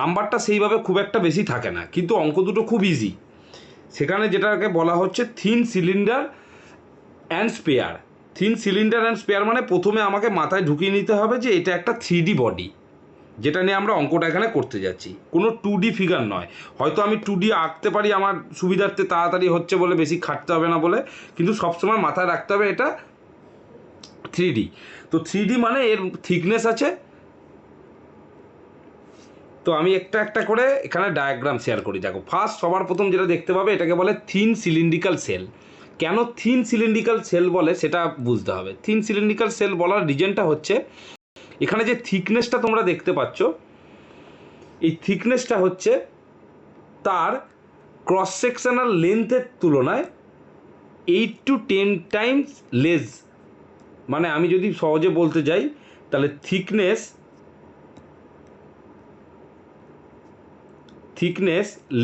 নাম্বারটা সেইভাবে খুব একটা বেশি থাকে না, কিন্তু অঙ্ক দুটো খুব ইজি। সেখানে যেটাকে বলা হচ্ছে thin cylinder and spare. Thin cylinder and spare মানে প্রথমে আমাকে মাথায় ঢুকিয়ে নিতে হবে যে এটা একটা 3D বডি, যেটা নিয়ে আমরা অঙ্কটা এখানে করতে যাচ্ছি। কোনো 2D ফিগার নয়। হয়তো আমি 2D আঁকতে পারি আমার সুবিধার্থে, তাড়াতাড়ি হচ্ছে বলে, বেশি খাটতে হবে না বলে, কিন্তু সবসময় মাথায় রাখতে হবে এটা 3D। তো 3D মানে এর থিকনেস আছে। তো আমি একটা একটা করে এখানে ডায়াগ্রাম শেয়ার করি। দেখো, ফার্স্ট সবার প্রথম যেটা দেখতে পাবে এটাকে বলে থিন সিলিন্ড্রিক্যাল সেল। কেন থিন সিলিন্ড্রিক্যাল সেল বলে সেটা বুঝতে হবে। থিন সিলিন্ড্রিক্যাল সেল বলার রিজনটা হচ্ছে, এখানে যে থিকনেসটা তোমরা দেখতে পাচ্ছ, এই থিকনেসটা হচ্ছে তার ক্রস সেকশনাল লেন্থের তুলনায় 8 to 10 টাইমস লেস। মানে আমি যদি সহজে বলতে যাই, তাহলে thickness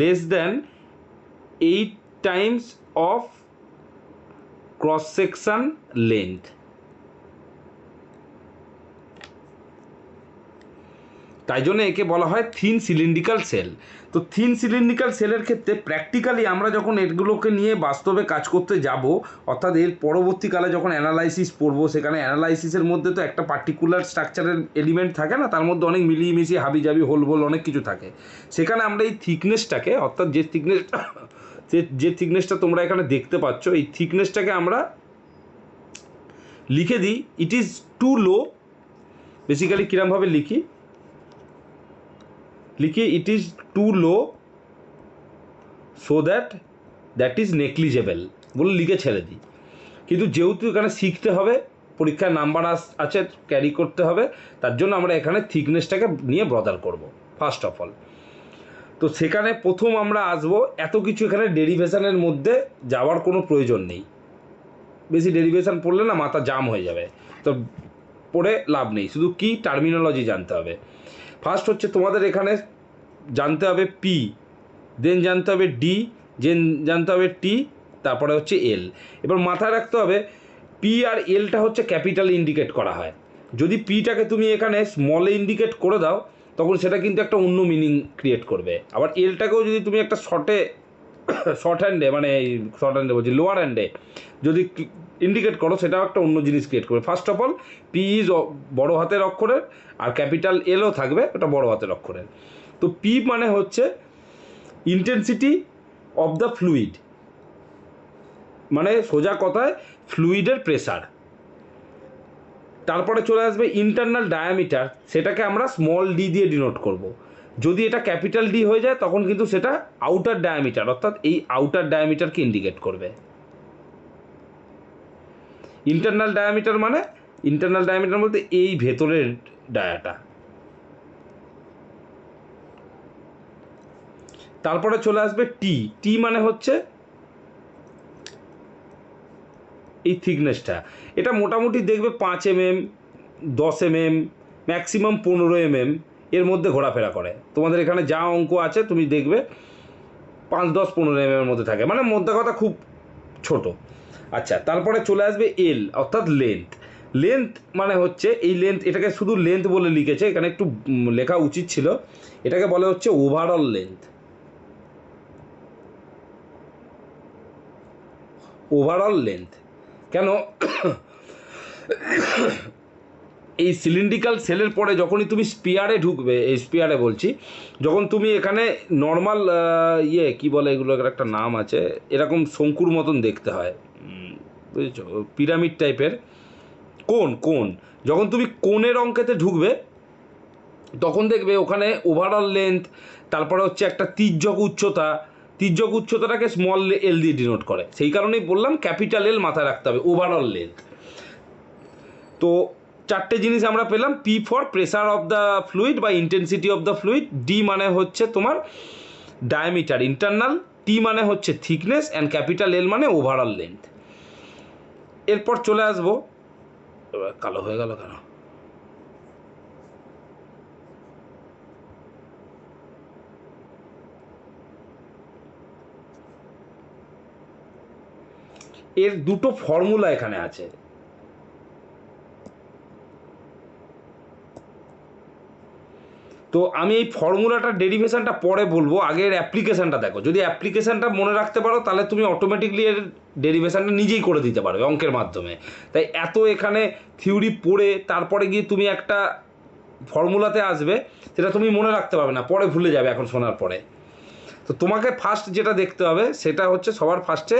less than 8 times of cross section length। তাই জন্য একে বলা হয় থিন সিলিন্ড্রিক্যাল সেল। তো থিন সিলিন্ড্রিক্যাল সেলের ক্ষেত্রে প্র্যাকটিক্যালি আমরা যখন এগুলোকে নিয়ে বাস্তবে কাজ করতে যাব, অর্থাৎ এর পরবর্তীকালে যখন অ্যানালাইসিস পড়বো, সেখানে অ্যানালাইসিসের মধ্যে তো একটা পার্টিকুলার স্ট্রাকচারের এলিমেন্ট থাকে না, তার মধ্যে অনেক মিলিয়ে মিশিয়ে হাবিজাবি হোল অনেক কিছু থাকে। সেখানে আমরা এই থিকনেসটাকে, অর্থাৎ যে থিকনেসটা তোমরা এখানে দেখতে পাচ্ছ, এই থিকনেসটাকে আমরা লিখে দিই it is too low. Basically কীরমভাবে লিখি it is too low so that is negligible বলে লিখে ছেড়ে দিই। কিন্তু যেহেতু এখানে শিখতে হবে, পরীক্ষায় নাম্বার আছে, ক্যারি করতে হবে, তার জন্য আমরা এখানে থিকনেসটাকে নিয়ে ব্রদার করব ফার্স্ট অফ অল। তো সেখানে প্রথম আমরা আসবো, এত কিছু এখানে ডেরিভেশনের মধ্যে যাওয়ার কোনো প্রয়োজন নেই। বেশি ডেরিভেশন পড়লে না মাথা জাম হয়ে যাবে, তো পড়ে লাভ নেই। শুধু কি টার্মিনোলজি জানতে হবে। ফার্স্ট হচ্ছে তোমাদের এখানে জানতে হবে পি, দেন জানতে হবে ডি, দেন জানতে হবে টি, তারপরে হচ্ছে এল। এবার মাথায় রাখতে হবে পি আর এলটা হচ্ছে ক্যাপিটাল ইন্ডিকেট করা হয়। যদি পিটাকে তুমি এখানে স্মলে ইন্ডিকেট করে দাও, তখন সেটা কিন্তু একটা অন্য মিনিং ক্রিয়েট করবে। আবার এলটাকেও যদি তুমি একটা শর্ট হ্যান্ডে, মানে শর্ট হ্যান্ডে বলছি, লোয়ার হ্যান্ডে যদি ইন্ডিকেট করো, সেটাও একটা অন্য জিনিস ক্রিয়েট করবে। First of all P is বড় হাতের অক্ষরের, আর ক্যাপিটাল এলও থাকবে, ওটা বড় হাতের অক্ষরের। তো পি মানে হচ্ছে ইন্টেন্সিটি অফ দ্য ফ্লুইড, মানে সোজা কথায় ফ্লুইডের প্রেসার। তারপরে চলে আসবে ইন্টারনাল ডায়ামিটার, সেটাকে আমরা স্মল ডি দিয়ে ডিনোট করব। যদি এটা ক্যাপিটাল ডি হয়ে যায়, তখন কিন্তু সেটা আউটার ডায়ামিটার, অর্থাৎ এই আউটার ডায়ামিটারকে ইন্ডিকেট করবে। ইন্টারনাল ডায়ামিটার বলতে এই ভেতরের ডায়াটা। তারপরে চলে আসবে টি মানে হচ্ছে এই থিকনেসটা। এটা মোটামুটি দেখবে 5 mm, 10 mm, ম্যাক্সিমাম 15 mm এর মধ্যে ঘোরাফেরা করে। তোমাদের এখানে যা অঙ্ক আছে তুমি দেখবে 5, 10, 15 mm এর মধ্যে থাকে, মানে মধ্যে কথা খুব ছোট। আচ্ছা, তারপরে চলে আসবে এল, অর্থাৎ লেন্থ মানে হচ্ছে এই লেন্থ। এটাকে শুধু লেন্থ বলে লিখেছে, এখানে একটু লেখা উচিত ছিল, এটাকে বলা হচ্ছে ওভারঅল লেন্থ। কেন? এই সিলিন্ড্রিক্যাল সেলের পরে যখনই তুমি স্পিয়ারে ঢুকবে, এই স্পিয়ারে বলছি, যখন তুমি এখানে নর্মাল কি বলে এগুলোর একটা নাম আছে, এরকম শঙ্কুর মতন দেখতে হয়, বুঝেছো, পিরামিড টাইপের কোন। যখন তুমি কোণের অঙ্কেতে ঢুকবে, তখন দেখবে ওখানে ওভারঅল লেন্থ, তারপরে হচ্ছে একটা তির্যক উচ্চতাটাকে স্মল এল দিয়ে ডিনোট করে। সেই কারণেই বললাম ক্যাপিটাল এল মাথায় রাখতে হবে, ওভারঅল লেন্থ। তো 4টে জিনিস আমরা পেলাম। P for pressure of the fluid বা intensity of the fluid, D মানে হচ্ছে তোমার ডায়ামিটার ইন্টারনাল, টি মানে হচ্ছে থিকনেস, অ্যান্ড ক্যাপিটাল এল মানে ওভারঅল লেন্থ। এরপর চলে আসবো, কালো হয়ে গেল কেন? এর দুটো ফর্মুলা এখানে আছে। তো তো আমি এই ফর্মুলাটা ডেরিভেশনটা পরে বলবো, আগে এর অ্যাপ্লিকেশানটা দেখো। যদি অ্যাপ্লিকেশানটা মনে রাখতে পারো তাহলে তুমি অটোমেটিকলি এর ডেরিভেশনটা নিজেই করে দিতে পারবে অঙ্কের মাধ্যমে। তাই এত এখানে থিওরি পড়ে তারপরে গিয়ে তুমি একটা ফর্মুলাতে আসবে, সেটা তুমি মনে রাখতে পারবে না, পরে ভুলে যাবে এখন শোনার পরে। তো তোমাকে ফার্স্ট যেটা দেখতে হবে সেটা হচ্ছে সবার ফার্স্টে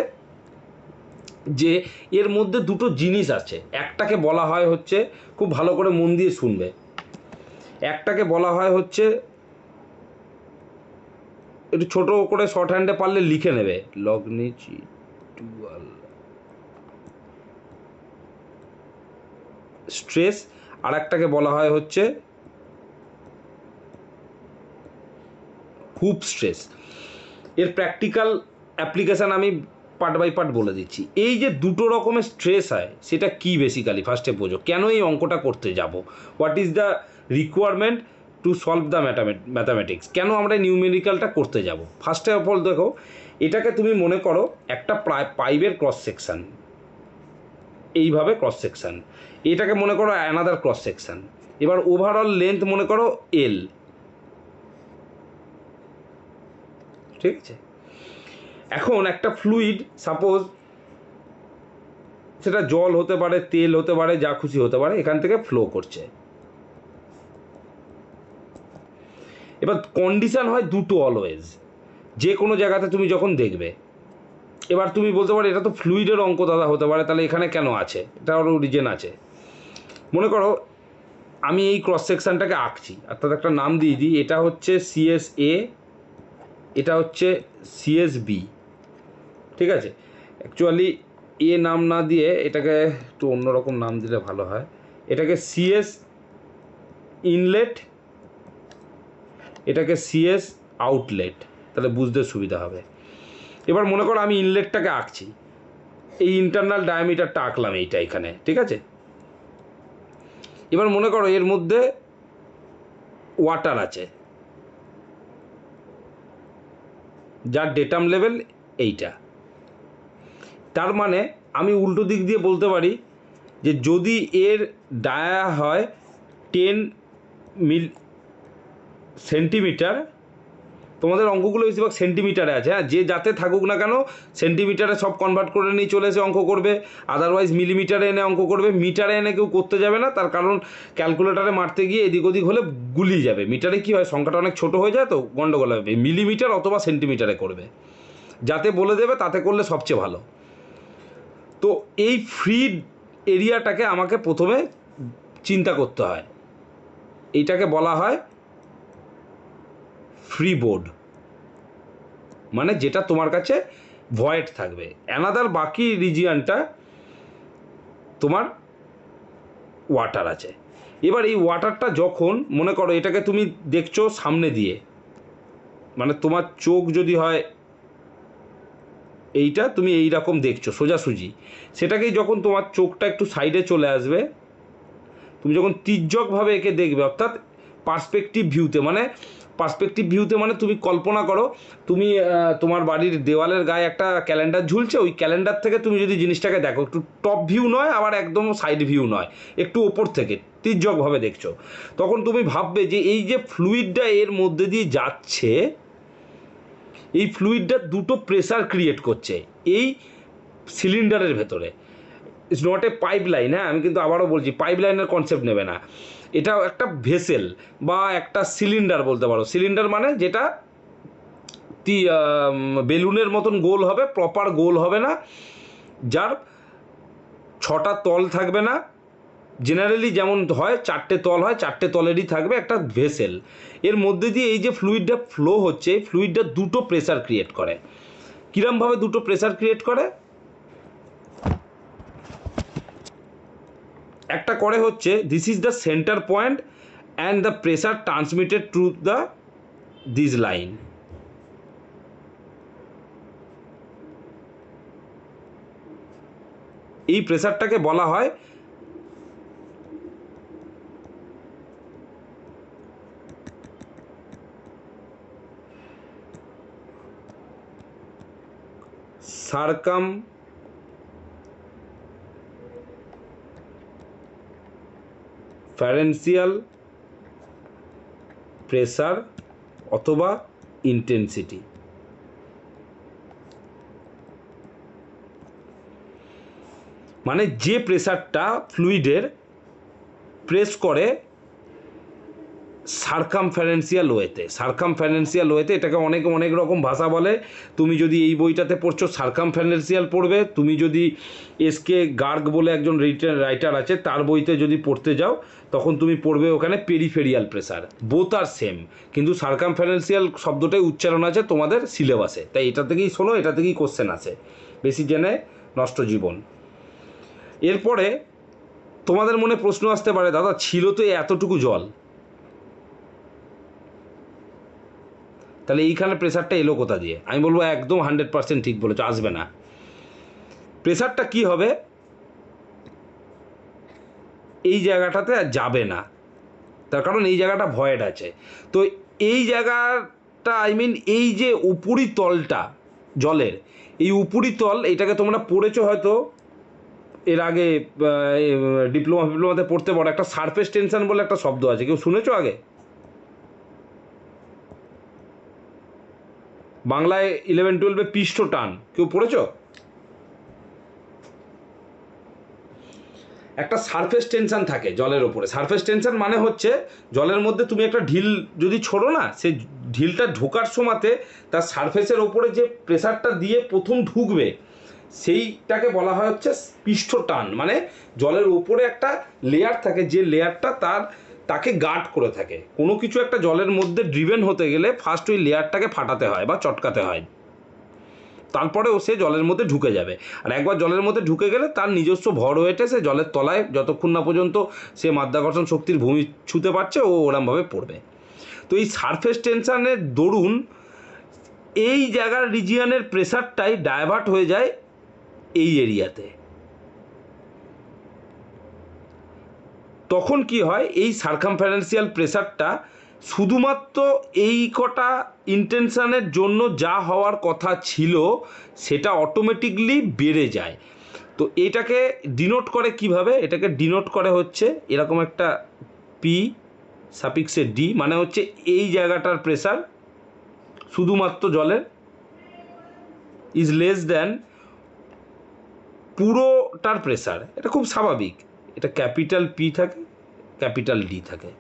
যে এর মধ্যে দুটো জিনিস আছে। একটাকে বলা হয় হচ্ছে, খুব ভালো করে মন দিয়ে শুনবে, একটাকে বলা হয় হচ্ছে, একটু ছোটো করে শর্ট হ্যান্ডে পারলে লিখে নেবে, লগ্নিটিউডাল স্ট্রেস। আর একটাকে বলা হয় হচ্ছে হুপ স্ট্রেস। এর প্র্যাকটিক্যাল অ্যাপ্লিকেশান আমি পার্ট বাই পার্ট বলে দিচ্ছি। এই যে দুটো রকমের স্ট্রেস হয় সেটা কি বেসিক্যালি ফার্স্টে বোঝো, কেন এই অঙ্কটা করতে যাব, what is the requirement to solve the mathematics, কেন আমরা নিউমেরিক্যালটা করতে যাব। ফার্স্টে অফ অল দেখো, এটাকে তুমি মনে করো একটা পাইপের ক্রস সেকশান, এইভাবে ক্রস সেকশান। এটাকে মনে করো অ্যানাদার ক্রস সেকশান। এবার ওভারঅল লেন্থ মনে করো এল, ঠিক আছে। এখন একটা ফ্লুইড, সাপোজ সেটা জল হতে পারে, তেল হতে পারে, যা খুশি হতে পারে, এখান থেকে ফ্লো করছে। এবার কন্ডিশান হয় দুটো অলওয়েজ, যে কোনো জায়গাতে তুমি যখন দেখবে। এবার তুমি বলতে পারো এটা তো ফ্লুইডের অঙ্ক দাদা হতে পারে, তাহলে এখানে কেন আছে, এটা আরও রিজন আছে। মনে করো আমি এই ক্রস সেকশানটাকে আঁকছি, অর্থাৎ একটা নাম দিয়ে দিই, এটা হচ্ছে CSA, এটা হচ্ছে CSB, ঠিক আছে। অ্যাকচুয়ালি এ নাম না দিয়ে এটাকে একটু অন্যরকম নাম দিলে ভালো হয়, এটাকে CS ইনলেট, এটাকে CS আউটলেট, তাহলে বুঝতে সুবিধা হবে। এবার মনে করো আমি ইনলেটটাকে আঁকছি, এই ইন্টারনাল ডায়ামিটারটা আঁকলাম এইটা এখানে, ঠিক আছে। এবার মনে করো এর মধ্যে ওয়াটার আছে, যার ডেটাম লেভেল এইটা। তার মানে আমি উল্টো দিক দিয়ে বলতে পারি যে যদি এর ডায়া হয় 10 সেন্টিমিটার, তোমাদের অঙ্কগুলো বেশিরভাগ সেন্টিমিটারে আছে, হ্যাঁ, যে যাতে থাকুক না কেন সেন্টিমিটারে সব কনভার্ট করে নিয়ে চলে এসে অঙ্ক করবে, আদারওয়াইজ মিলিমিটারে এনে অঙ্ক করবে। মিটারে এনে কেউ করতে যাবে না, তার কারণ ক্যালকুলেটারে মারতে গিয়ে এদিক ওদিক হলে গুলিয়ে যাবে। মিটারে কী হয়, সংখ্যাটা অনেক ছোটো হয়ে যায়, তো গন্ডগোল হবে। মিলিমিটার অথবা সেন্টিমিটারে করবে, যাতে বলে দেবে তাতে করলে সবচেয়ে ভালো। তো এই ফ্রি এরিয়াটাকে আমাকে প্রথমে চিন্তা করতে হয়, এইটাকে বলা হয় ফ্রি বোর্ড, মানে যেটা তোমার কাছে ভয়েড থাকবে। অ্যানাদার বাকি রিজিয়নটা তোমার ওয়াটার আছে। এবার এই ওয়াটারটা যখন মনে করো এটাকে তুমি দেখছো সামনে দিয়ে, মানে তোমার চোখ যদি হয় এইটা, তুমি এই রকম দেখছো সোজাসুজি, সেটাকেই যখন তোমার চোখটা একটু সাইডে চলে আসবে, তুমি যখন তির্যকভাবে একে দেখবে, অর্থাৎ পার্সপেক্টিভ ভিউতে, মানে তুমি কল্পনা করো তুমি তোমার বাড়ির দেওয়ালের গায়ে একটা ক্যালেন্ডার ঝুলছে, ওই ক্যালেন্ডার থেকে তুমি যদি জিনিসটাকে দেখো, একটু টপ ভিউ নয় আবার একদম সাইড ভিউ নয়, একটু ওপর থেকে তির্যকভাবে দেখছো, তখন তুমি ভাববে যে এই যে ফ্লুইডটা এর মধ্যে দিয়ে যাচ্ছে, এই ফ্লুইডটা দুটো প্রেসার ক্রিয়েট করছে এই সিলিন্ডারের ভেতরে। It's not a pipe line, হ্যাঁ, আমি কিন্তু আবারও বলছি পাইপ লাইনের কনসেপ্ট নেবে না, এটাও একটা ভেসেল বা একটা সিলিন্ডার বলতে পারো। সিলিন্ডার মানে যেটা বেলুনের মতন গোল হবে, প্রপার গোল হবে না, যার 6টা তল থাকবে না, জেনারেলি যেমন হয় 4টে তল হয়, 4টে তলেরই থাকবে একটা ভেসেল। এর মধ্যে দিয়ে এই যে ফ্লুইডটা ফ্লো হচ্ছে, ফ্লুইডটা দুটো প্রেসার ক্রিয়েট করে। কীরমভাবে দুটো প্রেসার ক্রিয়েট করে, একটা করে হচ্ছে this is the centre point and the pressure transmitted through the this line. এই প্রেসারটাকে বলা হয় সার্কামফারেন্সিয়াল প্রেসার অথবা ইন্টেন্সিটি। মানে যে প্রেসারটা ফ্লুইডের প্রেস করে সার্কামফারেন্সিয়াল ওয়েতে, এটাকে অনেক রকম ভাষা বলে। তুমি যদি এই বইটাতে পড়ছো সার্কামফারেন্সিয়াল পড়বে, তুমি যদি এসকে গার্গ বলে একজন রাইটার আছে তার বইতে যদি পড়তে যাও তখন তুমি পড়বে ওখানে পেরিফেরিয়াল প্রেসার। বোথ আর সেম, কিন্তু সার্কামফারেন্সিয়াল শব্দটাই উচ্চারণ আছে তোমাদের সিলেবাসে, তাই এটা থেকেই শোনো, এটা থেকেই কোশ্চেন আছে। বেশি জেনে নষ্ট জীবন। এরপরে তোমাদের মনে প্রশ্ন আসতে পারে, দাদা ছিল তো এতটুকু জল, তাহলে এইখানে প্রেসারটা এলো কোথা দিয়ে? আমি বলবো একদম 100% ঠিক বলেছো, আসবে না। প্রেসারটা কি হবে, এই জায়গাটাতে যাবে না, তার কারণ এই জায়গাটা ভয়েড আছে। তো এই জায়গাটা এই যে উপরি তলটা জলের, এই উপরি তল, এটাকে তোমরা পড়েছো হয়তো এর আগে, ডিপ্লোমাতে পড়তে পারো। একটা সারফেস টেনশন বলে একটা শব্দ আছে, কেউ শুনেছো আগে? বাংলায় 11-12 পৃষ্ঠ টান, কেউ পড়েছো? একটা সারফেস টেনশন থাকে জলের ওপরে। সারফেস টেনশন মানে হচ্ছে জলের মধ্যে তুমি একটা ঢিল যদি ছোড়ো না, সেই ঢিলটা ঢোকার সময়তে তার সারফেসের ওপরে যে প্রেসারটা দিয়ে প্রথম ঢুকবে সেইটাকে বলা হয় হচ্ছে পৃষ্ঠ টান। মানে জলের ওপরে একটা লেয়ার থাকে, যে লেয়ারটা তাকে গার্ড করে থাকে। কোনো কিছু একটা জলের মধ্যে ড্রিভেন হতে গেলে ফার্স্ট ওই লেয়ারটাকে ফাটাতে হয় বা চটকাতে হয়, তারপরেও সে জলের মধ্যে ঢুকে যাবে। আর একবার জলের মধ্যে ঢুকে গেলে তার নিজস্ব ভর ওয়েটে সে জলের তলায় যতক্ষণ না পর্যন্ত সে মাধ্যাকর্ষণ শক্তির ভূমি ছুঁতে পারছে ও ওরমভাবে পড়বে। তো এই সারফেস টেনশনের দরুন এই জায়গার রিজিয়নের প্রেসারটাই ডাইভার্ট হয়ে যায় এই এরিয়াতে। তখন কি হয়, এই সার্কামফারেন্সিয়াল প্রেসারটা শুধুমাত্র এই কটা ইন্টেনশনের জন্য যা হওয়ার কথা ছিল সেটা অটোমেটিকলি বেড়ে যায়। তো এটাকে ডিনোট করে কিভাবে? এটাকে ডিনোট করে হচ্ছে এরকম একটা পি সাফিক্সে ডি, মানে হচ্ছে এই জায়গাটার প্রেসার শুধুমাত্র জলের ইজ লেস দ্যান পুরোটার প্রেসার। এটা খুব স্বাভাবিক, এটা ক্যাপিটাল পি থাকে, ক্যাপিটাল ডি থাকে,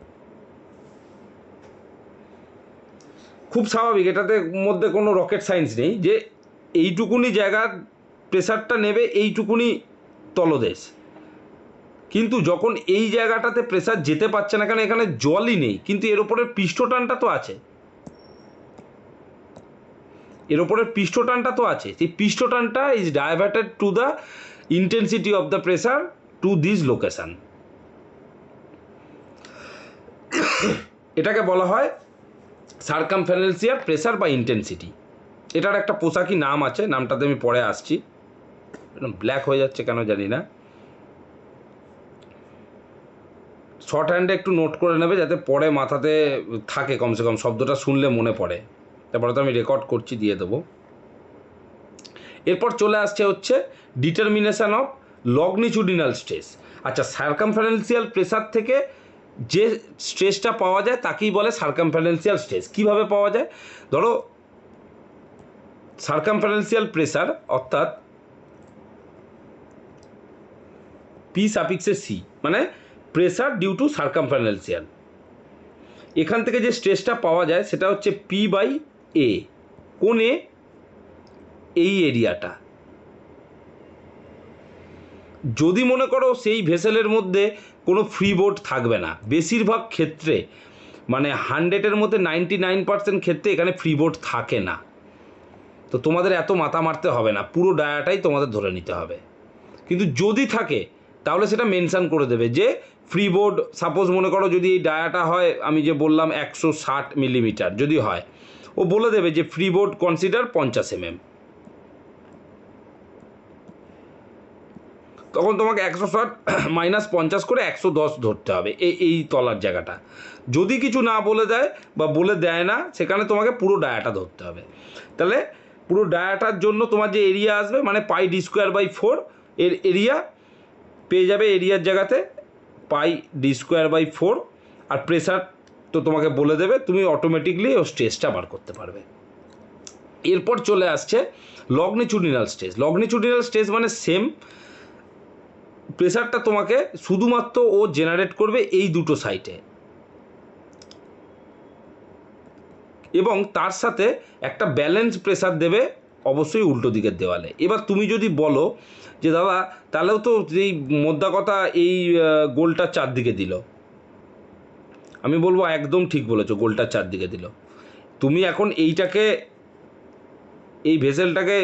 খুব স্বাভাবিক। এটাতে মধ্যে কোনো রকেট সায়েন্স নেই যে এইটুকুনি জায়গার প্রেসারটা নেবে এইটুকুনি তলদেশ। কিন্তু যখন এই জায়গাটাতে প্রেসার যেতে পারছে না, কারণ এখানে জলই নেই, কিন্তু এর ওপরের পৃষ্ঠটানটা তো আছে, এর ওপরের পৃষ্ঠটানটা তো আছে। সেই পৃষ্ঠটানটা is diverted to the intensity of the pressure to this location. এটাকে বলা হয় সার্কামফারেন্সিয়াল প্রেসার বা ইন্টেন্সিটি। এটার একটা পোশাকি নাম আছে, নামটাতে আমি পরে আসছি। ব্ল্যাক হয়ে যাচ্ছে কেন জানি না, শর্ট হ্যান্ডে একটু নোট করে নেবে যাতে পরে মাথাতে থাকে, কমসে কম শব্দটা শুনলে মনে পড়ে। তারপরে তো আমি রেকর্ড করছি, দিয়ে দেবো। এরপর চলে আসছে হচ্ছে ডিটারমিনেশান অফ লগ্নিচুডিনাল স্ট্রেস। আচ্ছা, সার্কামফারেন্সিয়াল প্রেসার থেকে যে স্ট্রেসটা পাওয়া যায় তাকেই বলে সার্কামফারেন্সিয়াল স্ট্রেস। কীভাবে পাওয়া যায়? ধরো সার্কামফারেন্সিয়াল প্রেসার অর্থাৎ পি সাফিক্সে সি, মানে প্রেসার ডিউ টু সার্কামফারেন্সিয়াল। এখান থেকে যে স্ট্রেসটা পাওয়া যায় সেটা হচ্ছে পি বাই এ। কোন এ? এই এরিয়াটা। যদি মনে করো সেই ভেসেলের মধ্যে কোনো ফ্রি বোর্ড থাকবে না, বেশিরভাগ ক্ষেত্রে মানে 100-এর মধ্যে 99% ক্ষেত্রে এখানে ফ্রি বোর্ড থাকে না, তো তোমাদের এত মাথা মারতে হবে না, পুরো ডায়াটাই তোমাদের ধরে নিতে হবে। কিন্তু যদি থাকে তাহলে সেটা মেনশান করে দেবে যে ফ্রি বোর্ড, সাপোজ মনে করো যদি এই ডায়াটা হয়, আমি যে বললাম 160 মিলিমিটার যদি হয়, ও বলে দেবে যে ফ্রি বোর্ড কনসিডার 50 mm। তখন তোমাকে 160 মাইনাস 50 করে 110 ধরতে হবে এই তলার জায়গাটা। যদি কিছু না বলে দেয় বা বলে দেয় না, সেখানে তোমাকে পুরো ডায়াটা ধরতে হবে। তাহলে পুরো ডায়াটার জন্য তোমার যে এরিয়া আসবে, মানে পাই ডি স্কোয়ার বাই 4 এর এরিয়া পেয়ে যাবে, এরিয়ার জায়গাতে পাই ডি স্কোয়ার বাই 4। আর প্রেসার তো তোমাকে বলে দেবে, তুমি অটোমেটিকলি ও স্ট্রেসটা বার করতে পারবে। এরপর চলে আসছে লগ্নিচুডিনাল স্ট্রেস। লগ্নিচুডিনাল স্ট্রেস মানে সেম প্রেসারটা তোমাকে শুধুমাত্র ও জেনারেট করবে এই দুটো সাইটে, এবং তার সাথে একটা ব্যালেন্স প্রেসার দেবে অবশ্যই উল্টো দিকের দেওয়ালে। এবার তুমি যদি বলো যে দাদা তাহলেও তো এই মোদ্দা কথা এই গোলটার চারদিকে দিল, আমি বলবো একদম ঠিক বলেছো, গোলটার চারদিকে দিল। তুমি এখন এইটাকে, এই ভেসেলটাকে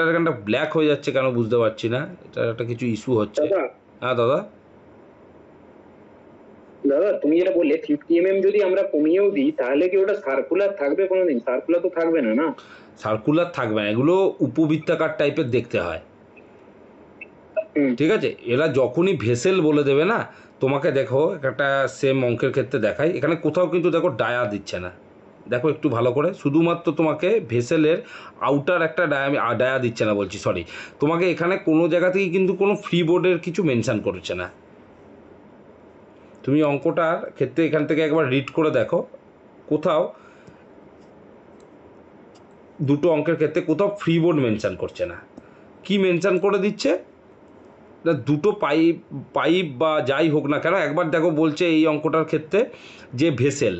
এখানটা ব্ল্যাক হয়ে যাচ্ছে কেন বুঝতে পারছি না, এটা একটা কিছু ইস্যু হচ্ছে। হ্যাঁ দাদা। দাদা তুমি যেটা বললে 50 mm যদি আমরা কমিয়েও দিই তাহলে কি ওটা সার্কুলার থাকবে কোনোদিন? সার্কুলার তো থাকবে না, না সার্কুলার থাকবে না, এগুলো উপবৃত্তাকার টাইপের দেখতে হয়। ঠিক আছে, এরা যখনই ভেসেল বলে দেবে না তোমাকে, দেখো একটা সেম অঙ্কের ক্ষেত্রে দেখাই, এখানে কোথাও কিন্তু দেখো ডায়া দিচ্ছে না, দেখো একটু ভালো করে, শুধুমাত্র তোমাকে ভেসেলের আউটার একটা ডায়া দিচ্ছে না বলছি, সরি, তোমাকে এখানে কোনো জায়গা থেকে কিন্তু কোনো ফ্রি বোর্ডের কিছু মেনশান করছে না। তুমি অঙ্কটার ক্ষেত্রে এখান থেকে একবার রিড করে দেখো, কোথাও দুটো অঙ্কের ক্ষেত্রে কোথাও ফ্রি বোর্ড মেনশান করছে না। কি মেনশান করে দিচ্ছে, দুটো পাইপ বা যাই হোক না কেন, একবার দেখো বলছে এই অঙ্কটার ক্ষেত্রে যে ভেসেল,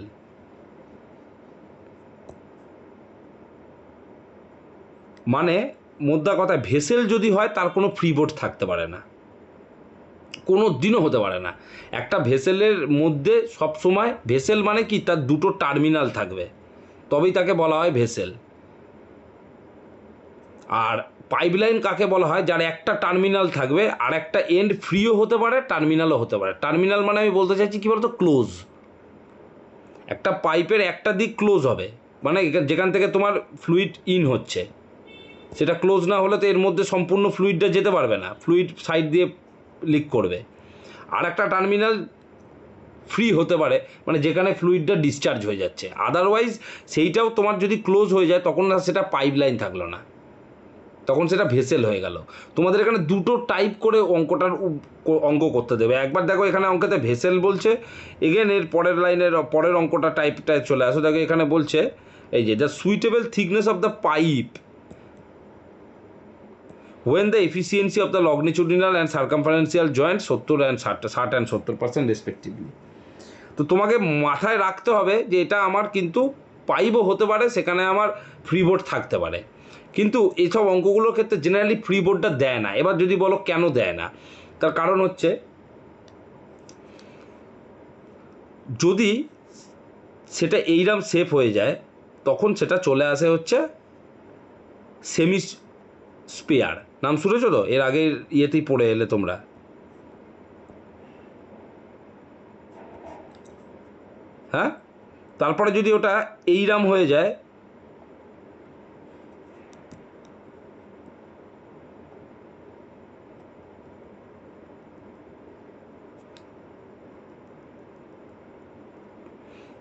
মানে মোদ্দা কথা ভেসেল যদি হয় তার কোনো ফ্রি বোর্ড থাকতে পারে না, কোনো দিনও হতে পারে না। একটা ভেসেলের মধ্যে সবসময়, ভেসেল মানে কি, তার দুটো টার্মিনাল থাকবে, তবেই তাকে বলা হয় ভেসেল। আর পাইপলাইন কাকে বলা হয়, যার একটা টার্মিনাল থাকবে আর একটা এন্ড ফ্রিও হতে পারে, টার্মিনালও হতে পারে। টার্মিনাল মানে আমি বলতে চাইছি কী বলতো, ক্লোজ। একটা পাইপের একটা দিক ক্লোজ হবে, মানে যেখান থেকে তোমার ফ্লুইড ইন হচ্ছে সেটা ক্লোজ না হলে তো এর মধ্যে সম্পূর্ণ ফ্লুইডটা যেতে পারবে না, ফ্লুইড সাইড দিয়ে লিক করবে। আর একটা টার্মিনাল ফ্রি হতে পারে, মানে যেখানে ফ্লুইডটা ডিসচার্জ হয়ে যাচ্ছে, আদারওয়াইজ সেইটাও তোমার যদি ক্লোজ হয়ে যায় তখন না সেটা পাইপ লাইন থাকলো না, তখন সেটা ভেসেল হয়ে গেল। তোমাদের এখানে দুটো টাইপ করে অঙ্কটার অঙ্ক করতে দেবে। একবার দেখো এখানে অঙ্কতে ভেসেল বলছে, এগেন এর পরের লাইনের পরের অঙ্কটা টাইপটায় চলে আসো, দেখো এখানে বলছে এই যে the suitable thickness of the pipe when the efficiency of the longitudinal and circumferential joints 70 and 70% respectively। তো তোমাকে মাথায় রাখতে হবে যে এটা আমার কিন্তু পাইপও হতে পারে, সেখানে আমার ফ্রিবোর্ড থাকতে পারে, কিন্তু এইসব অঙ্কগুলোর ক্ষেত্রে জেনারেলি ফ্রিবোর্ডটা দেয় না। এবার যদি বলো কেন দেয় না, তার কারণ হচ্ছে যদি সেটা এইরকম শেপ হয়ে যায় তখন সেটা চলে আসে হচ্ছে সেমি স্পেয়ার। নাম শুনেছো তো, এর আগের ইয়েতেই পড়ে এলে তোমরা। হ্যাঁ, তারপরে যদি ওটা এইরাম হয়ে যায়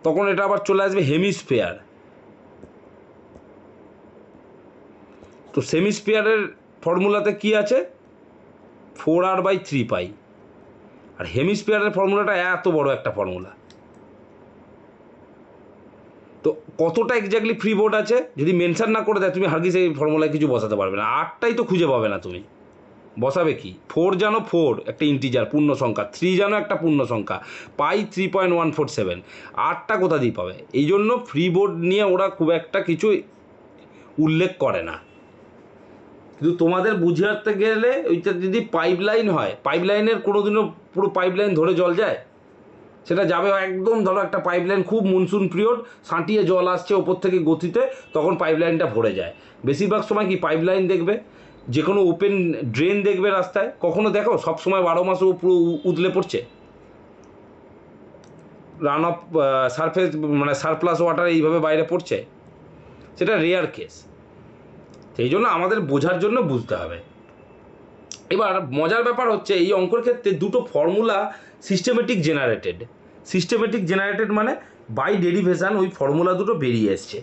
তখন এটা আবার চলে আসবে হেমিস্ফিয়ার। তো সেমিস্ফিয়ারের ফর্মুলাতে কি আছে, 4r/3π, আর হেমিস্ফিয়ারের ফর্মুলাটা এত বড় একটা ফর্মুলা। তো কতটা এক্স্যাক্টলি ফ্রি বোর্ড আছে যদি মেনশন না করে দেয়, তুমি হারগিস এই ফর্মুলায় কিছু বসাতে পারবে না। 8টাই তো খুঁজে পাবে না তুমি, বসাবে কি? 4 জানো, 4 একটা ইন্টিজার পূর্ণ সংখ্যা, 3 জানো একটা পূর্ণ সংখ্যা, পাই 3.147, 8টা কোথা দিয়ে পাবে? এই জন্য ফ্রি বোর্ড নিয়ে ওরা খুব একটা কিছু উল্লেখ করে না। কিন্তু তোমাদের বুঝাতে গেলে ওইটা যদি পাইপলাইন হয়, পাইপলাইনের কোনোদিনও পুরো পাইপলাইন ধরে জল যায়? সেটা যাবে একদম, ধরো একটা পাইপলাইন খুব মনসুন পিরিয়ড, সাঁটিয়ে জল আসছে ওপর থেকে গতিতে, তখন পাইপলাইনটা ভরে যায়। বেশিরভাগ সময় কি পাইপলাইন দেখবে, যে কোনো ওপেন ড্রেন দেখবে রাস্তায়, কখনো দেখো সব সময় 12 মাসও পুরো উতলে পড়ছে, রান অফ সারফেস মানে সারপ্লাস ওয়াটার এইভাবে বাইরে পড়ছে? সেটা রেয়ার কেস। সেই জন্য আমাদের বোঝার জন্য বুঝতে হবে। এবার মজার ব্যাপার হচ্ছে এই অঙ্কের ক্ষেত্রে দুটো ফর্মুলা সিস্টেমেটিক জেনারেটেড মানে বাই ডেরিভেশন ওই ফর্মুলা দুটো বেরিয়ে এসছে,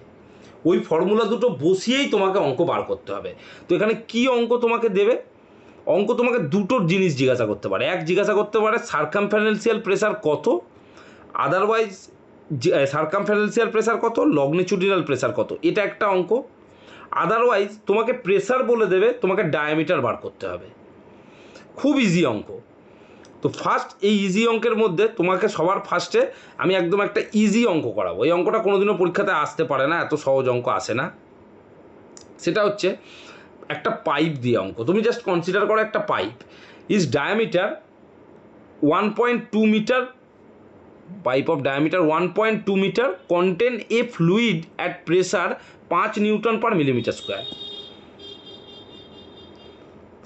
ওই ফর্মুলা দুটো বসিয়েই তোমাকে অঙ্ক বার করতে হবে। তো এখানে কি অঙ্ক তোমাকে দেবে, অঙ্ক তোমাকে দুটো জিনিস জিজ্ঞাসা করতে পারে। এক জিজ্ঞাসা করতে পারে সার্কামফারেন্সিয়াল প্রেসার কত, আদারওয়াইজ সার্কামফারেন্সিয়াল প্রেসার কত, লংনিচুডিনাল প্রেসার কত, এটা একটা অঙ্ক। আদারওয়াইজ তোমাকে প্রেসার বলে দেবে, তোমাকে ডায়ামিটার বার করতে হবে। খুব ইজি অঙ্ক। তো ফার্স্ট এই ইজি অঙ্কের মধ্যে তোমাকে সবার ফার্স্টে আমি একদম একটা ইজি অঙ্ক করাবো। এই অঙ্কটা কোনোদিনও পরীক্ষাতে আসতে পারে না, এত সহজ অঙ্ক আসে না। সেটা হচ্ছে একটা পাইপ দিয়ে অঙ্ক। তুমি জাস্ট কনসিডার করো একটা pipe is diameter 1.2 metre, pipe of diameter 1.2 meter contain a fluid at pressure 5 Newton per millimeter square.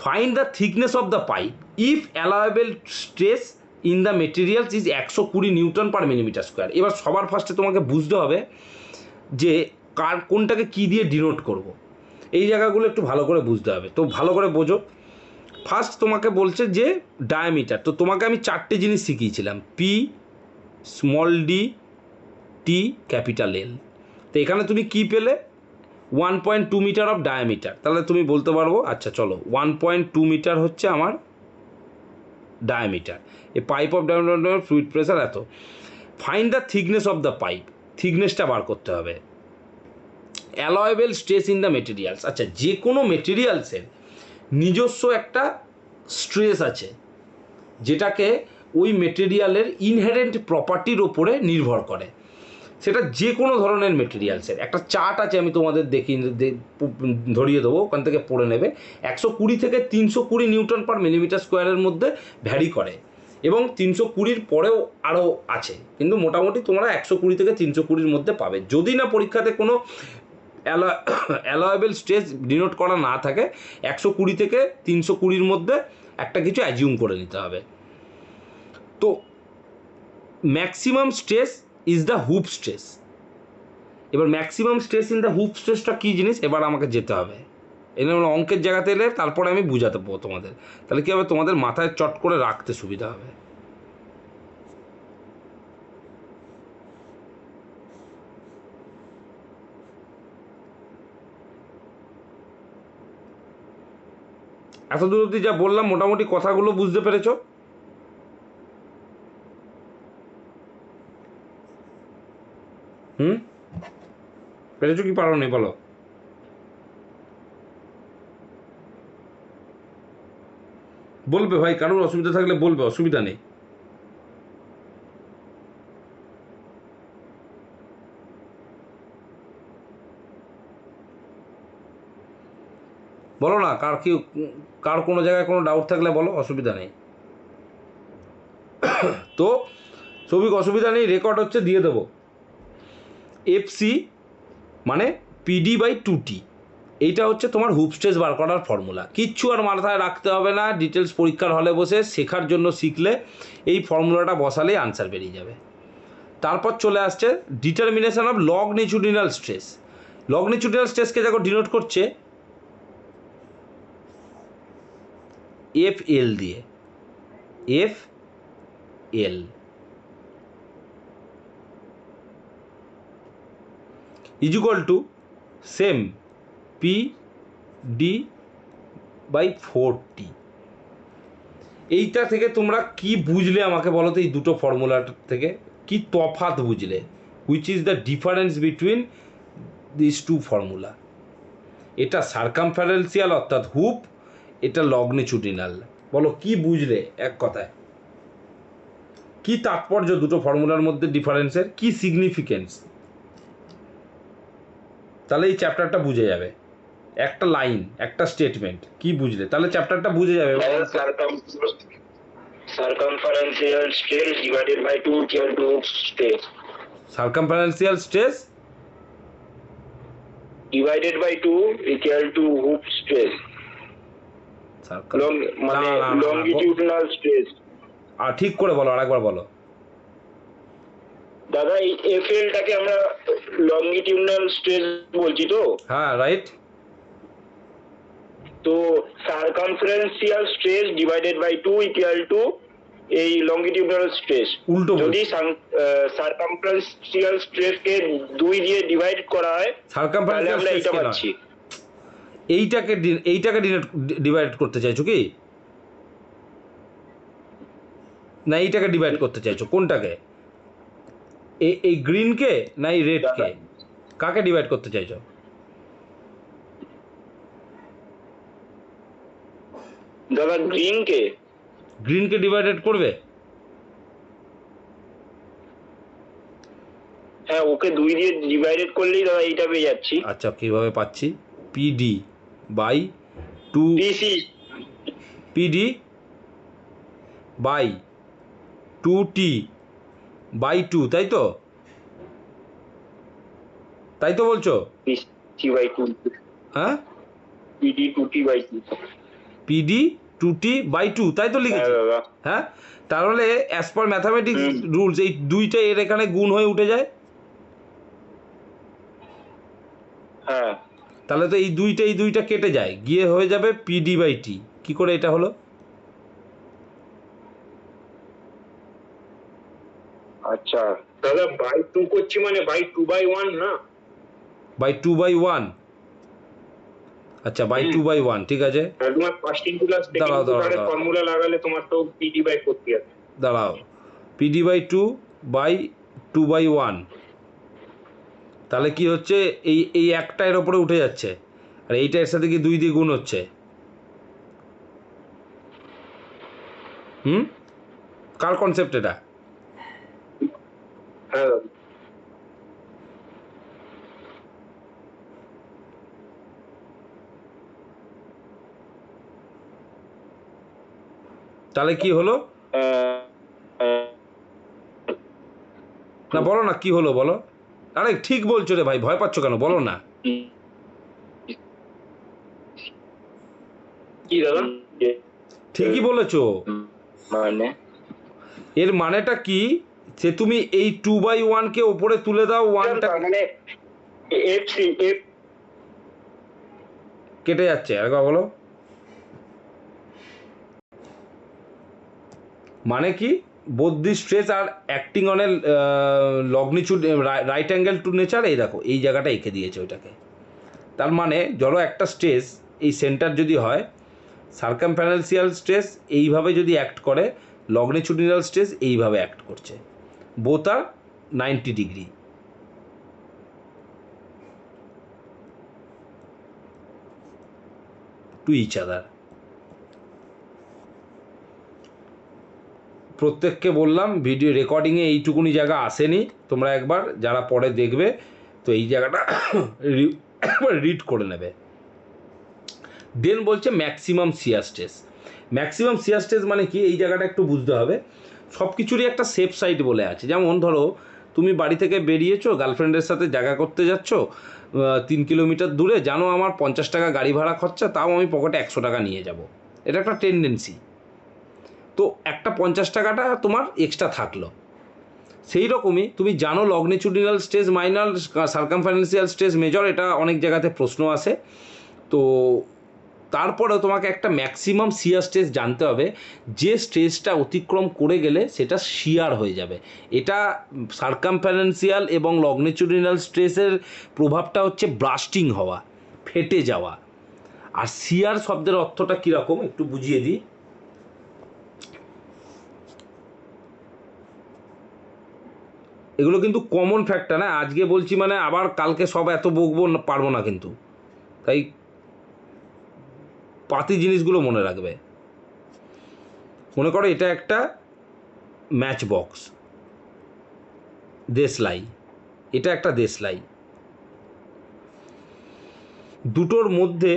Find the thickness of the pipe if allowable stress in the materials is 120 Newton per millimetre square. এবার সবার ফার্স্টে তোমাকে বুঝতে হবে যে কোনটাকে কি দিয়ে ডিনোট করব। এই জায়গাগুলো একটু ভালো করে বুঝতে হবে। তো ভালো করে বোঝো। ফার্স্ট তোমাকে বলছে যে ডায়ামিটার, তো তোমাকে আমি 4টে জিনিস শিখিয়েছিলাম, পি, স্মল ডি, টি, ক্যাপিটাল এল। তো এখানে তুমি কি পেলে, 1.2 মিটার অফ ডায়ামিটার। তাহলে তুমি বলতে পারবো আচ্ছা চলো 1.2 মিটার হচ্ছে আমার ডায়ামিটার। এই pipe of diameter fluid pressure এত। Find the thickness of the pipe, থিকনেসটা বার করতে হবে। Allowable stress in the materials, আচ্ছা যে কোনো মেটেরিয়ালসের নিজস্ব একটা স্ট্রেস আছে যেটাকে ওই মেটেরিয়ালের ইনহেরেন্ট প্রপার্টির ওপরে নির্ভর করে। সেটা যে কোনো ধরনের মেটেরিয়ালসের একটা চার্ট আছে, আমি তোমাদের ধরিয়ে দেবো, ওখান থেকে পড়ে নেবে। 120 থেকে 320 নিউটন পার মিলিমিটার স্কোয়ারের মধ্যে ভ্যারি করে, এবং 320 পরেও আরও আছে, কিন্তু মোটামুটি তোমরা 120 থেকে 320 মধ্যে পাবে। যদি না পরীক্ষাতে কোনো অ্যালয়েবল স্ট্রেস ডিনোট করা না থাকে, 120 থেকে 320 মধ্যে একটা কিছু অ্যাজিউম করে নিতে হবে। তো maximum stress is the Hoop stress. এবার ম্যাক্সিমাম স্ট্রেস ইন দ্য হুপ স্ট্রেসটা কী জিনিস, এবার আমাকে যেতে হবে এনে অঙ্কের জায়গাতে এলে, তারপরে আমি বুঝাতে পারবো তোমাদের। তাহলে কী হবে, তোমাদের মাথায় চট করে রাখতে সুবিধা হবে। এত দূর অবধি যা বললাম মোটামুটি কথাগুলো বুঝতে পেরেছো? পেরেছো কি পারো নি বলো? বলবে ভাই, কারোর অসুবিধা থাকলে বলবে, অসুবিধা নেই। বলো না, কার কোনো জায়গায় কোনো ডাউট থাকলে বলো, অসুবিধা নেই। তো সৌভিক অসুবিধা নেই, রেকর্ড হচ্ছে, দিয়ে দেবো। এফসি মানে পিডি বাই 2টি, এইটা হচ্ছে তোমার হুপ স্ট্রেস বার করার ফর্মুলা। কিচ্ছু আর মাথায় রাখতে হবে না, ডিটেলস পরীক্ষার হলে বসে শেখার জন্য শিখলে এই ফর্মুলাটা বসালেই আনসার বেরিয়ে যাবে। তারপর চলে আসছে determination of longitudinal stress. Longitudinal স্ট্রেসকে দেখো ডিনোট করছে এফ এল দিয়ে, F L is equal to same P D by 4টি। এইটা থেকে তোমরা কি বুঝলে আমাকে বলো তো, এই দুটো ফর্মুলাটার থেকে কি তফাৎ বুঝলে, which is the difference between this two formula. এটা সার্কামফারেন্সিয়াল অর্থাৎ হুপ, এটা লংনিচুডিনাল। বলো কি বুঝলে এক কথায়, কি তাৎপর্য দুটো ফর্মুলার মধ্যে ডিফারেন্সের, কি সিগনিফিকেন্স? তাহলে এই চ্যাপ্টারটা বুঝে যাবে। একটা লাইন, একটা স্টেটমেন্ট, কি বুঝলে, তাহলে চ্যাপ্টারটা বুঝে যাবে। Circumferential stress divided by 2 equal to stress. Circumferential stress divided by 2 equal to hoop stress, মানে লংগিটিউডিনাল স্ট্রেস। আর ঠিক করে বলো, আরেকবার বলো দাদা। এই এফএলটাকে আমরা লংগিটিউডিনাল স্ট্রেস বলছি তো? হ্যাঁ রাইট। তো circumferential stress divided by 2 equal to এই লংগিটিউডিনাল স্ট্রেস। উল্টো, যদি সার্কামফারেন্সিয়াল স্ট্রেসকে 2 দিয়ে ডিভাইড করা হয় তাহলে আমরা এটা পাচ্ছি। এইটাকে ডিভাইড করতে চাইছো কি, না এইটাকে ডিভাইড করতে চাইছো, কোনটাকে? এই গ্রিনকে না এই রেডকে, কাকে ডিভাইড করতে চাইছো? দাদা গ্রিন কে। গ্রিনকে ডিভাইডেড করবে? হ্যাঁ, ওকে 2 দিয়ে ডিভাইডেড করলেই দাদা এইটা পেয়ে যাচ্ছি। আচ্ছা, কিভাবে পাচ্ছি? PD by two, PC PD by 2t by 2, তাই তো? তাই তো বলছো? পিসি বাই 2, হ্যাঁ, PD 2t by 2। PD 2t by 2, তাই তো হ্যাঁ লিখেছি? দাদা। হ্যাঁ, তাহলে অ্যাজ পার ম্যাথামেটিক্স রুলস এই দুইটা এর এখানে গুণ হয়ে উঠে যায়। হ্যাঁ, তাহলে তো এই দুইটা কেটে যায়, গিয়ে হয়ে যাবে পিডি বাই টি। কী করে এটা হলো? আচ্ছা দাদা বাই 2 করছি মানে বাই 2 বাই 1 না? বাই 2/1। আচ্ছা, বাই 2/1, ঠিক আছে। তোমার ফার্স্ট ইনটু লাস্ট দাঁড়াও দাঁড়াও সেকেন্ড দাঁড়াও ফর্মুলা লাগালে তোমার তো পিডি বাই করতে হবে। দাঁড়াও, পিডি বাই 2 বাই 2/1, তাহলে কি হচ্ছে? এই একটা এর ওপরে উঠে যাচ্ছে, আর এইটা এর সাথে কি 2 দিয়ে গুণ হচ্ছে। কার কনসেপ্ট এটা? হ্যাঁ দাদা। তাহলে কি হলো? না বলো না, কি হলো বলো। আরে ঠিক বলছো রে ভাই, ভয় পাচ্ছ কেন, বলো না। কি দাদা? ঠিকই বলেছো। মানে এর মানেটা কি? যে তুমি এই 2/1কে ওপরে তুলে দাও, 1টা মানে এফ কেটে যাচ্ছে। আরেকবার বলো। মানে কি? বোথ দি স্ট্রেস আর acting on a longitude right angle to nature. এই দেখো এই জায়গাটা এঁকে দিয়েছে ওইটাকে। তার মানে ধরো একটা স্ট্রেস এই সেন্টার যদি হয়, সার্কামফারেন্সিয়াল স্ট্রেস এইভাবে যদি অ্যাক্ট করে, লগ্নিচুডিনাল স্ট্রেস এইভাবে অ্যাক্ট করছে, both are 90 degree. To each other. প্রত্যেককে বললাম ভিডিও রেকর্ডিংয়ে এইটুকুনি জায়গা আসেনি, তোমরা একবার যারা পরে দেখবে তো এই জায়গাটা রিড করে নেবে। দেন বলছে maximum shear stress. Maximum shear stress মানে কি? এই জায়গাটা একটু বুঝতে হবে। সব কিছুরই একটা সেফ সাইড বলে আছে। যেমন ধরো তুমি বাড়ি থেকে বেরিয়েছো, গার্লফ্রেন্ডের সাথে দেখা করতে যাচ্ছ 3 কিলোমিটার দূরে, জানো আমার 50 টাকা গাড়ি ভাড়া খরচা, তাও আমি পকেটে 100 টাকা নিয়ে যাব। এটা একটা টেন্ডেন্সি। তো একটা 50 টাকাটা তোমার এক্সট্রা থাকলো। সেই রকমই তুমি জানো লগ্নিচুডিনাল স্ট্রেস মাইনর, সার্কামফারেন্সিয়াল স্ট্রেস মেজর, এটা অনেক জায়গাতে প্রশ্ন আসে। তো তারপরেও তোমাকে একটা ম্যাক্সিমাম শিয়ার স্ট্রেস জানতে হবে, যে স্ট্রেসটা অতিক্রম করে গেলে সেটা শিয়ার হয়ে যাবে। এটা সার্কামফারেন্সিয়াল এবং লগ্নিচুডিনাল স্ট্রেসের প্রভাবটা হচ্ছে ব্রাস্টিং হওয়া, ফেটে যাওয়া। আর শিয়ার শব্দের অর্থটা কীরকম একটু বুঝিয়ে দিই। এগুলো কিন্তু কমন ফ্যাক্টর না, আজকে বলছি মানে আবার কালকে সব এত বকবো পারবো না কিন্তু, তাই পাতি জিনিসগুলো মনে রাখবে। মনে করো এটা একটা ম্যাচ বক্স, দেশলাই, এটা একটা দেশলাই। দুটোর মধ্যে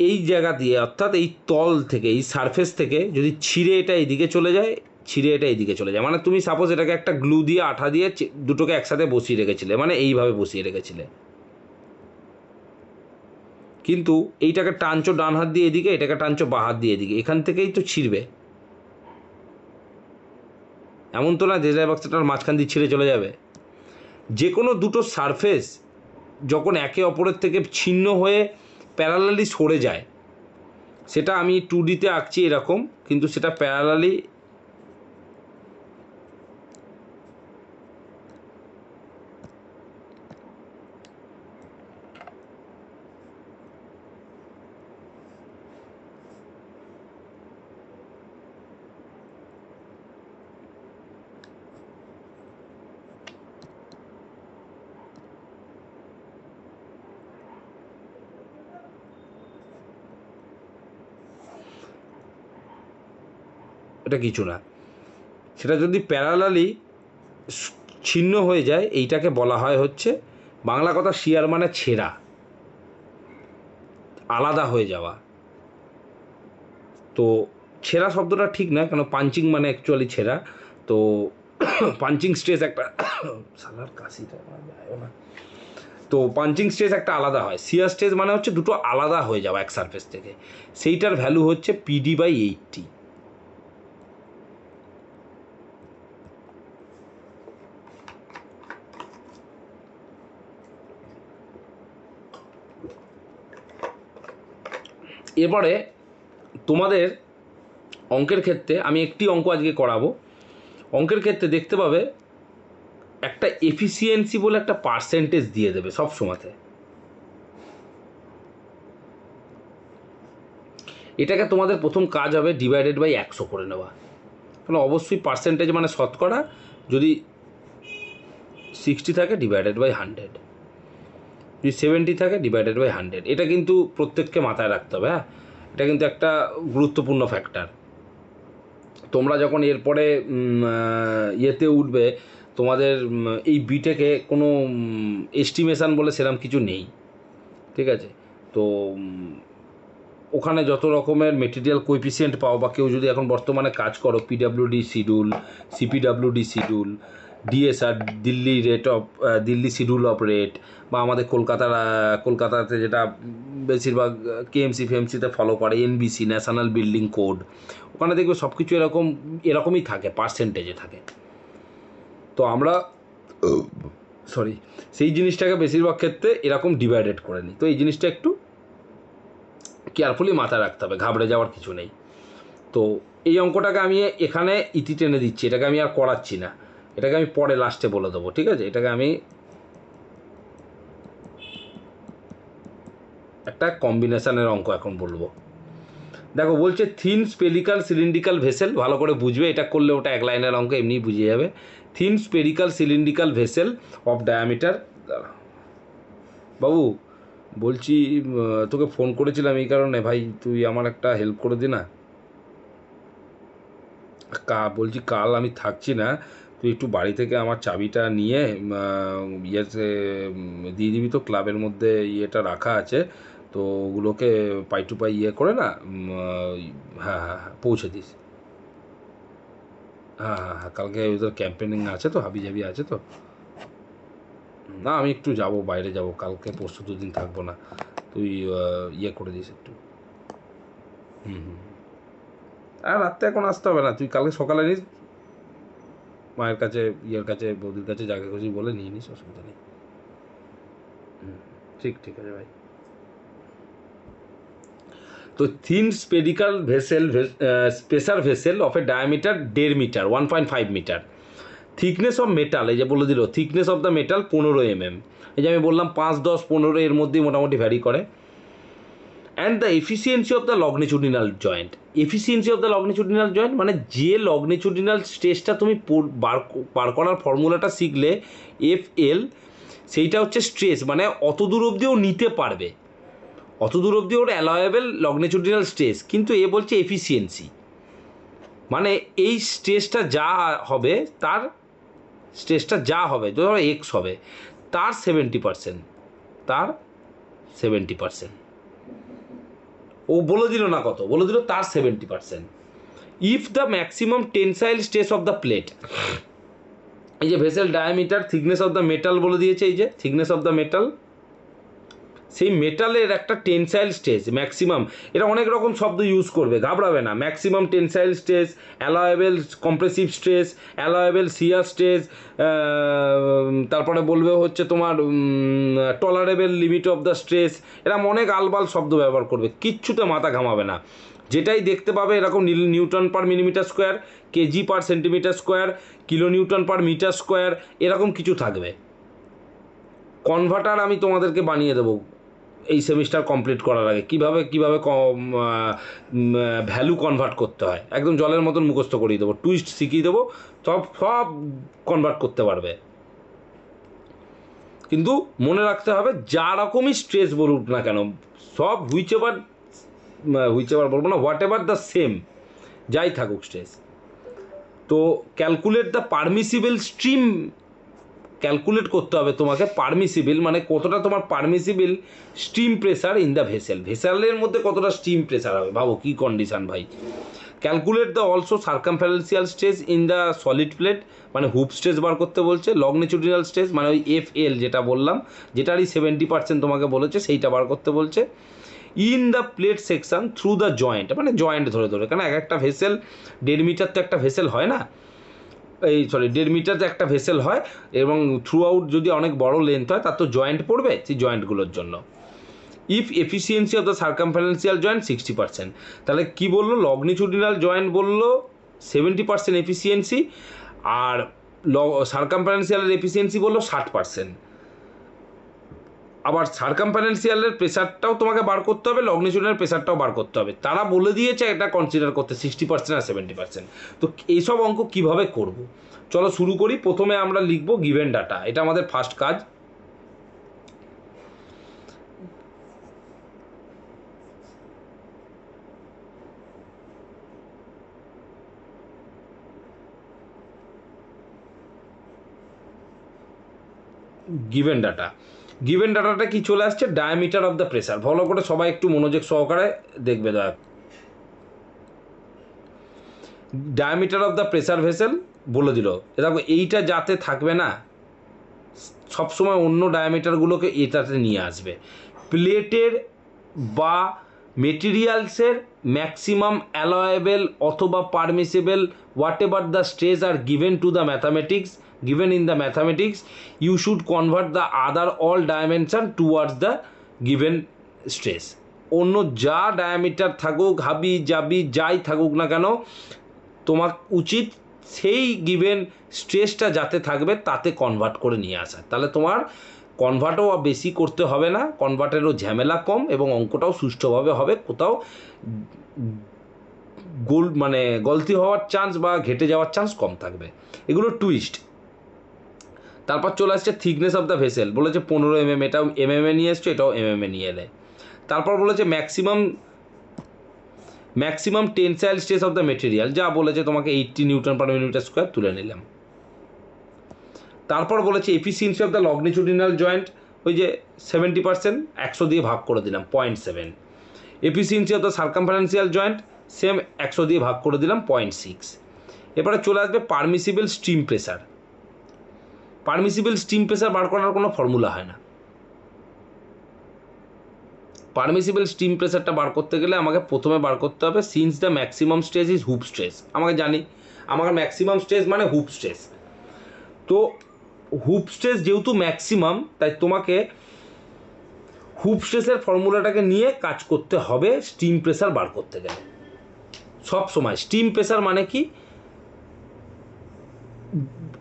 এই জায়গা দিয়ে, অর্থাৎ এই তল থেকে, এই সারফেস থেকে যদি ছিঁড়ে এটা এইদিকে চলে যায়, ছিঁড়ে এটা এইদিকে চলে যায়, মানে তুমি সাপোজ এটাকে একটা গ্লু দিয়ে, আঠা দিয়ে দুটোকে একসাথে বসিয়ে রেখেছিলে, মানে এইভাবে বসিয়ে রেখেছিলে, কিন্তু এইটাকে টানছো ডান হাত দিয়ে এদিকে, এটাকে টানছো বাঁ হাত দিয়ে এদিকে, এখান থেকেই তো ছিঁড়বে। এমন তো না দেশলাই বক্সটার মাঝখান দিয়ে ছিঁড়ে চলে যাবে। যে কোনো দুটো সারফেস যখন একে অপরের থেকে ছিন্ন হয়ে প্যারালালি সরে যায়, সেটা আমি 2Dতে আঁকছি এরকম, কিন্তু সেটা প্যারালালি এটা কিছু না। সেটা যদি প্যারালালি ছিন্ন হয়ে যায়, এইটাকে বলা হয় হচ্ছে বাংলা কথা শিয়ার মানে ছেঁড়া, আলাদা হয়ে যাওয়া। তো ছেঁড়া শব্দটা ঠিক না, কেন পাঞ্চিং মানে অ্যাকচুয়ালি ছেঁড়া। তো পাঞ্চিং স্ট্রেস একটা সালার কাশিটা যায় না, তো পাঞ্চিং স্ট্রেস একটা আলাদা হয়। শিয়ার স্ট্রেস মানে হচ্ছে দুটো আলাদা হয়ে যাওয়া এক সারফেস থেকে, সেইটার ভ্যালু হচ্ছে PD/80। এবারে তোমাদের অঙ্কের ক্ষেত্রে আমি একটি অঙ্ক আজকে করাবো। অঙ্কের ক্ষেত্রে দেখতে পাবে একটা এফিসিয়েন্সি বলে একটা পার্সেন্টেজ দিয়ে দেবে সব সময়তে। এটাকে তোমাদের প্রথম কাজ হবে /100 করে নেওয়া। কারণ অবশ্যই পার্সেন্টেজ মানে শতকরা, যদি 60 থাকে /100, যদি 70 থাকে /100। এটা কিন্তু প্রত্যেককে মাথায় রাখতে হবে। হ্যাঁ, এটা কিন্তু একটা গুরুত্বপূর্ণ ফ্যাক্টর। তোমরা যখন এরপরে ইয়েতে উঠবে, তোমাদের এই বিটেকে কোনো এস্টিমেশান বলে সেরকম কিছু নেই, ঠিক আছে? তো ওখানে যত রকমের মেটেরিয়াল কোএফিসিয়েন্ট পাও, বা কেউ যদি এখন বর্তমানে কাজ করো, PWD schedule, CPWD schedule, DSR Delhi schedule of rate, বা আমাদের কলকাতাতে যেটা বেশিরভাগ KMC ফেমসিতে ফলো করে, NBC ন্যাশনাল বিল্ডিং কোড, ওখানে দেখবে সব কিছু এরকমই থাকে, পার্সেন্টেজে থাকে। তো আমরা সেই জিনিসটাকে বেশিরভাগ ক্ষেত্রে এরকম ডিভাইডেড করে নিই। তো এই জিনিসটা একটু কেয়ারফুলি মাথায় রাখতে হবে, ঘাবড়ে যাওয়ার কিছু নেই। তো এই অঙ্কটাকে আমি এখানে ইতি টেনে দিচ্ছি, এটাকে আমি আর করাচ্ছি না, এটাকে আমি পরে লাস্টে বলে দেবো, ঠিক আছে? এটাকে আমি একটা কম্বিনেশানের অঙ্ক এখন বলবো। দেখো বলছে থিন স্পেরিক্যাল সিলিন্ড্রিক্যাল ভেসেল, ভালো করে বুঝবে, এটা করলে ওটা এক লাইনের অঙ্ক এমনি বুঝে যাবে। Thin spherical cylindrical vessel of diameter, বাবু বলছি তোকে ফোন করেছিলাম এই কারণে, ভাই তুই আমার একটা হেল্প করে দে না। বলছি কাল আমি থাকছি না, তুই একটু বাড়ি থেকে আমার চাবিটা নিয়ে ইয়েতে দিয়ে দিবি তো, ক্লাবের মধ্যে ইয়েটা রাখা আছে, তো ওগুলোকে পাই টু পাই করে না, হ্যাঁ হ্যাঁ হ্যাঁ পৌঁছে দিস। হ্যাঁ হ্যাঁ হ্যাঁ, কালকে ওদের ক্যাম্পেনিং আছে তো, হাবিজাবি আছে তো। না আমি একটু যাব, বাইরে যাব, কালকে পরশু দুদিন থাকবো না, তুই করে দিস একটু। আর রাত্রে এখন আসতে হবে না, তুই কালকে সকালে নিস, মায়ের কাছে, কাছে, বৌদির কাছে, যাকে খুশি বলে নিয়ে নিস, অসুবিধা নেই। ঠিক আছে ভাই। তো thin spherical vessel, spherical vessel of a diameter 1.5 metre, 1.5 metre, thickness of metal, এই যে বলে দিল thickness of the metal 15 mm, এই যে আমি বললাম 5, 10, 15 এর মধ্যেই মোটামুটি ভ্যারি করে। And the efficiency of the longitudinal joint, efficiency of the longitudinal joint মানে যে লগ্নিচুডিনাল স্ট্রেসটা তুমি বার করার ফর্মুলাটা শিখলে, FL, সেইটা হচ্ছে স্ট্রেস, মানে অত দূর অবধিও নিতে পারবে, অত দূর অবধি ওর অ্যালায়েবল লগ্নিচুডিনাল স্ট্রেস। কিন্তু এ বলছে এফিসিয়েন্সি, মানে এই স্ট্রেসটা যা হবে, তার স্ট্রেসটা যা হবে, ধরো X হবে, তার 70%, তার 70%, ও বলে দিল না কত, বলে দিল তার 70%। If the maximum tensile stress of the plate, এই যে vessel diameter, thickness of the metal বলে দিয়েছে, এই যে থিকনেস অফ দ্য মেটাল, সেই মেটালের একটা টেনসাইল স্ট্রেস ম্যাক্সিমাম, এটা অনেক রকম শব্দ ইউজ করবে, ঘাবড়াবে না। Maximum tensile stress, allowable compressive stress, allowable shear stress, তারপরে বলবে হচ্ছে তোমার tolerable limit of the stress, এরকম অনেক আলবাল শব্দ ব্যবহার করবে, কিচ্ছুতে মাথা ঘামাবে না। যেটাই দেখতে পাবে এরকম newton per millimetre square, KG per centimetre square, kilo newton per metre square, এরকম কিছু থাকবে। কনভার্টার আমি তোমাদেরকে বানিয়ে দেবো এই সেমিস্টার কমপ্লিট করার আগে, কীভাবে ভ্যালু কনভার্ট করতে হয়, একদম জলের মতন মুখস্থ করিয়ে দেবো, টুইস্ট শিখিয়ে দেবো, সব কনভার্ট করতে পারবে। কিন্তু মনে রাখতে হবে যা রকমই স্ট্রেস বলুক না কেন, সব হুইচ এভার বলবো না, হোয়াট এভার দ্য সেম, যাই থাকুক স্ট্রেস, তো calculate the permissible stream, calculate করতে হবে তোমাকে পারমিসিবল মানে কতটা তোমার permissible steam pressure in the vessel, ভেসেলের মধ্যে কতটা স্টিম প্রেসার হবে, ভাবো কী কন্ডিশন ভাই। Calculate the also circumferential stress in the solid plate, মানে হুপ স্ট্রেস বার করতে বলছে। লংনিটিউডিনাল স্ট্রেস মানে ওই FL যেটা বললাম, যেটারই 70% তোমাকে বলেছে সেইটা বার করতে বলছে। In the plate section through the joint, মানে জয়েন্ট ধরে ধরে, কারণ এক একটা ভেসেল 1.5 মিটার তো একটা ভেসেল হয় না, এই 1.5 মিটার তো একটা ভেসেল হয়, এবং থ্রু আউট যদি অনেক বড় লেন্থ হয় তার তো জয়েন্ট পড়বে, সেই জয়েন্টগুলোর জন্য। If efficiency of the circumferential joint 60%, তাহলে কি বললো, লংনিটিউডিনাল জয়েন্ট বললো 70% এফিসিয়েন্সি, আর সার্কামফারেন্সিয়ালের এফিসিয়েন্সি বললো 60%। আবার সার্কামফারেন্সিয়ালের প্রেসারটাও তোমাকে বার করতে হবে, লংনিটিউডিনাল প্রেসারটাও বার করতে হবে। তারা বলে দিয়েছে এটা কনসিডার করতে 60% আর 70%। তো এইসব অঙ্ক কিভাবে করব, চলো শুরু করি। প্রথমে আমরা লিখব গিভেন ডাটা, এটা আমাদের ফার্স্ট কাজ। গিভেন ডাটা, গিভেন ডাটাটা কি চলে আসছে, ডায়ামিটার অফ দ্য প্রেসার। ভালো করে সবাই একটু মনোযোগ সহকারে দেখবে, দয়া। Diameter of the pressure vessel বলে দিল, দেখো এইটা যাতে থাকবে না, সবসময় অন্য ডায়ামিটারগুলোকে এটাতে নিয়ে আসবে। প্লেটের বা মেটেরিয়ালসের ম্যাক্সিমাম অ্যালয়েবেল অথবা permissible what ever the stress are given to the mathematics, given in the mathematics, you should convert the other all dimension towards the given stress. অন্য যা ডায়ামিটার থাকুক, হাবি জাবি যাই থাকুক না কেন, তোমার উচিত সেই গিভেন স্ট্রেসটা যাতে থাকবে তাতে কনভার্ট করে নিয়ে আসা। তাহলে তোমার কনভার্টও বেশি করতে হবে না, কনভার্টেরও ঝামেলা কম, এবং অঙ্কটাও সুষ্ঠুভাবে হবে, কোথাও মানে গলতি হওয়ার চান্স বা ঘেটে যাওয়ার চান্স কম থাকবে। এগুলো টুইস্ট। তারপর চলে আসছে থিকনেস অফ দ্য ভেসেল, বলেছে 15 mm, এটাও mm এ নিয়ে এসছো, এটাও mm এ নিয়ে এলে। তারপর বলেছে maximum tensile stress of the material, যা বলেছে তোমাকে 80 Nm/mm² তুলে নিলাম। তারপর বলেছে efficiency of the longitudinal joint, ওই যে 70%, 100 দিয়ে ভাগ করে দিলাম 0.7। Efficiency of the circumferential joint same 100 দিয়ে ভাগ করে দিলাম 0.6। এবারে চলে আসবে permissible steam pressure. Permissible steam pressure বার করার কোনো ফর্মুলা হয় না। পারমিসিবল স্টিম প্রেসারটা বার করতে গেলে আমাকে প্রথমে বার করতে হবে since the maximum stress is Hoop stress. আমাকে জানি আমার ম্যাক্সিমাম স্ট্রেস মানে হুপ স্ট্রেস। তো হুপ স্ট্রেস যেহেতু ম্যাক্সিমাম, তাই তোমাকে হুপ স্ট্রেসের ফর্মুলাটাকে নিয়ে কাজ করতে হবে স্টিম প্রেসার বার করতে গেলে। সব সময় স্টিম প্রেসার মানে কি,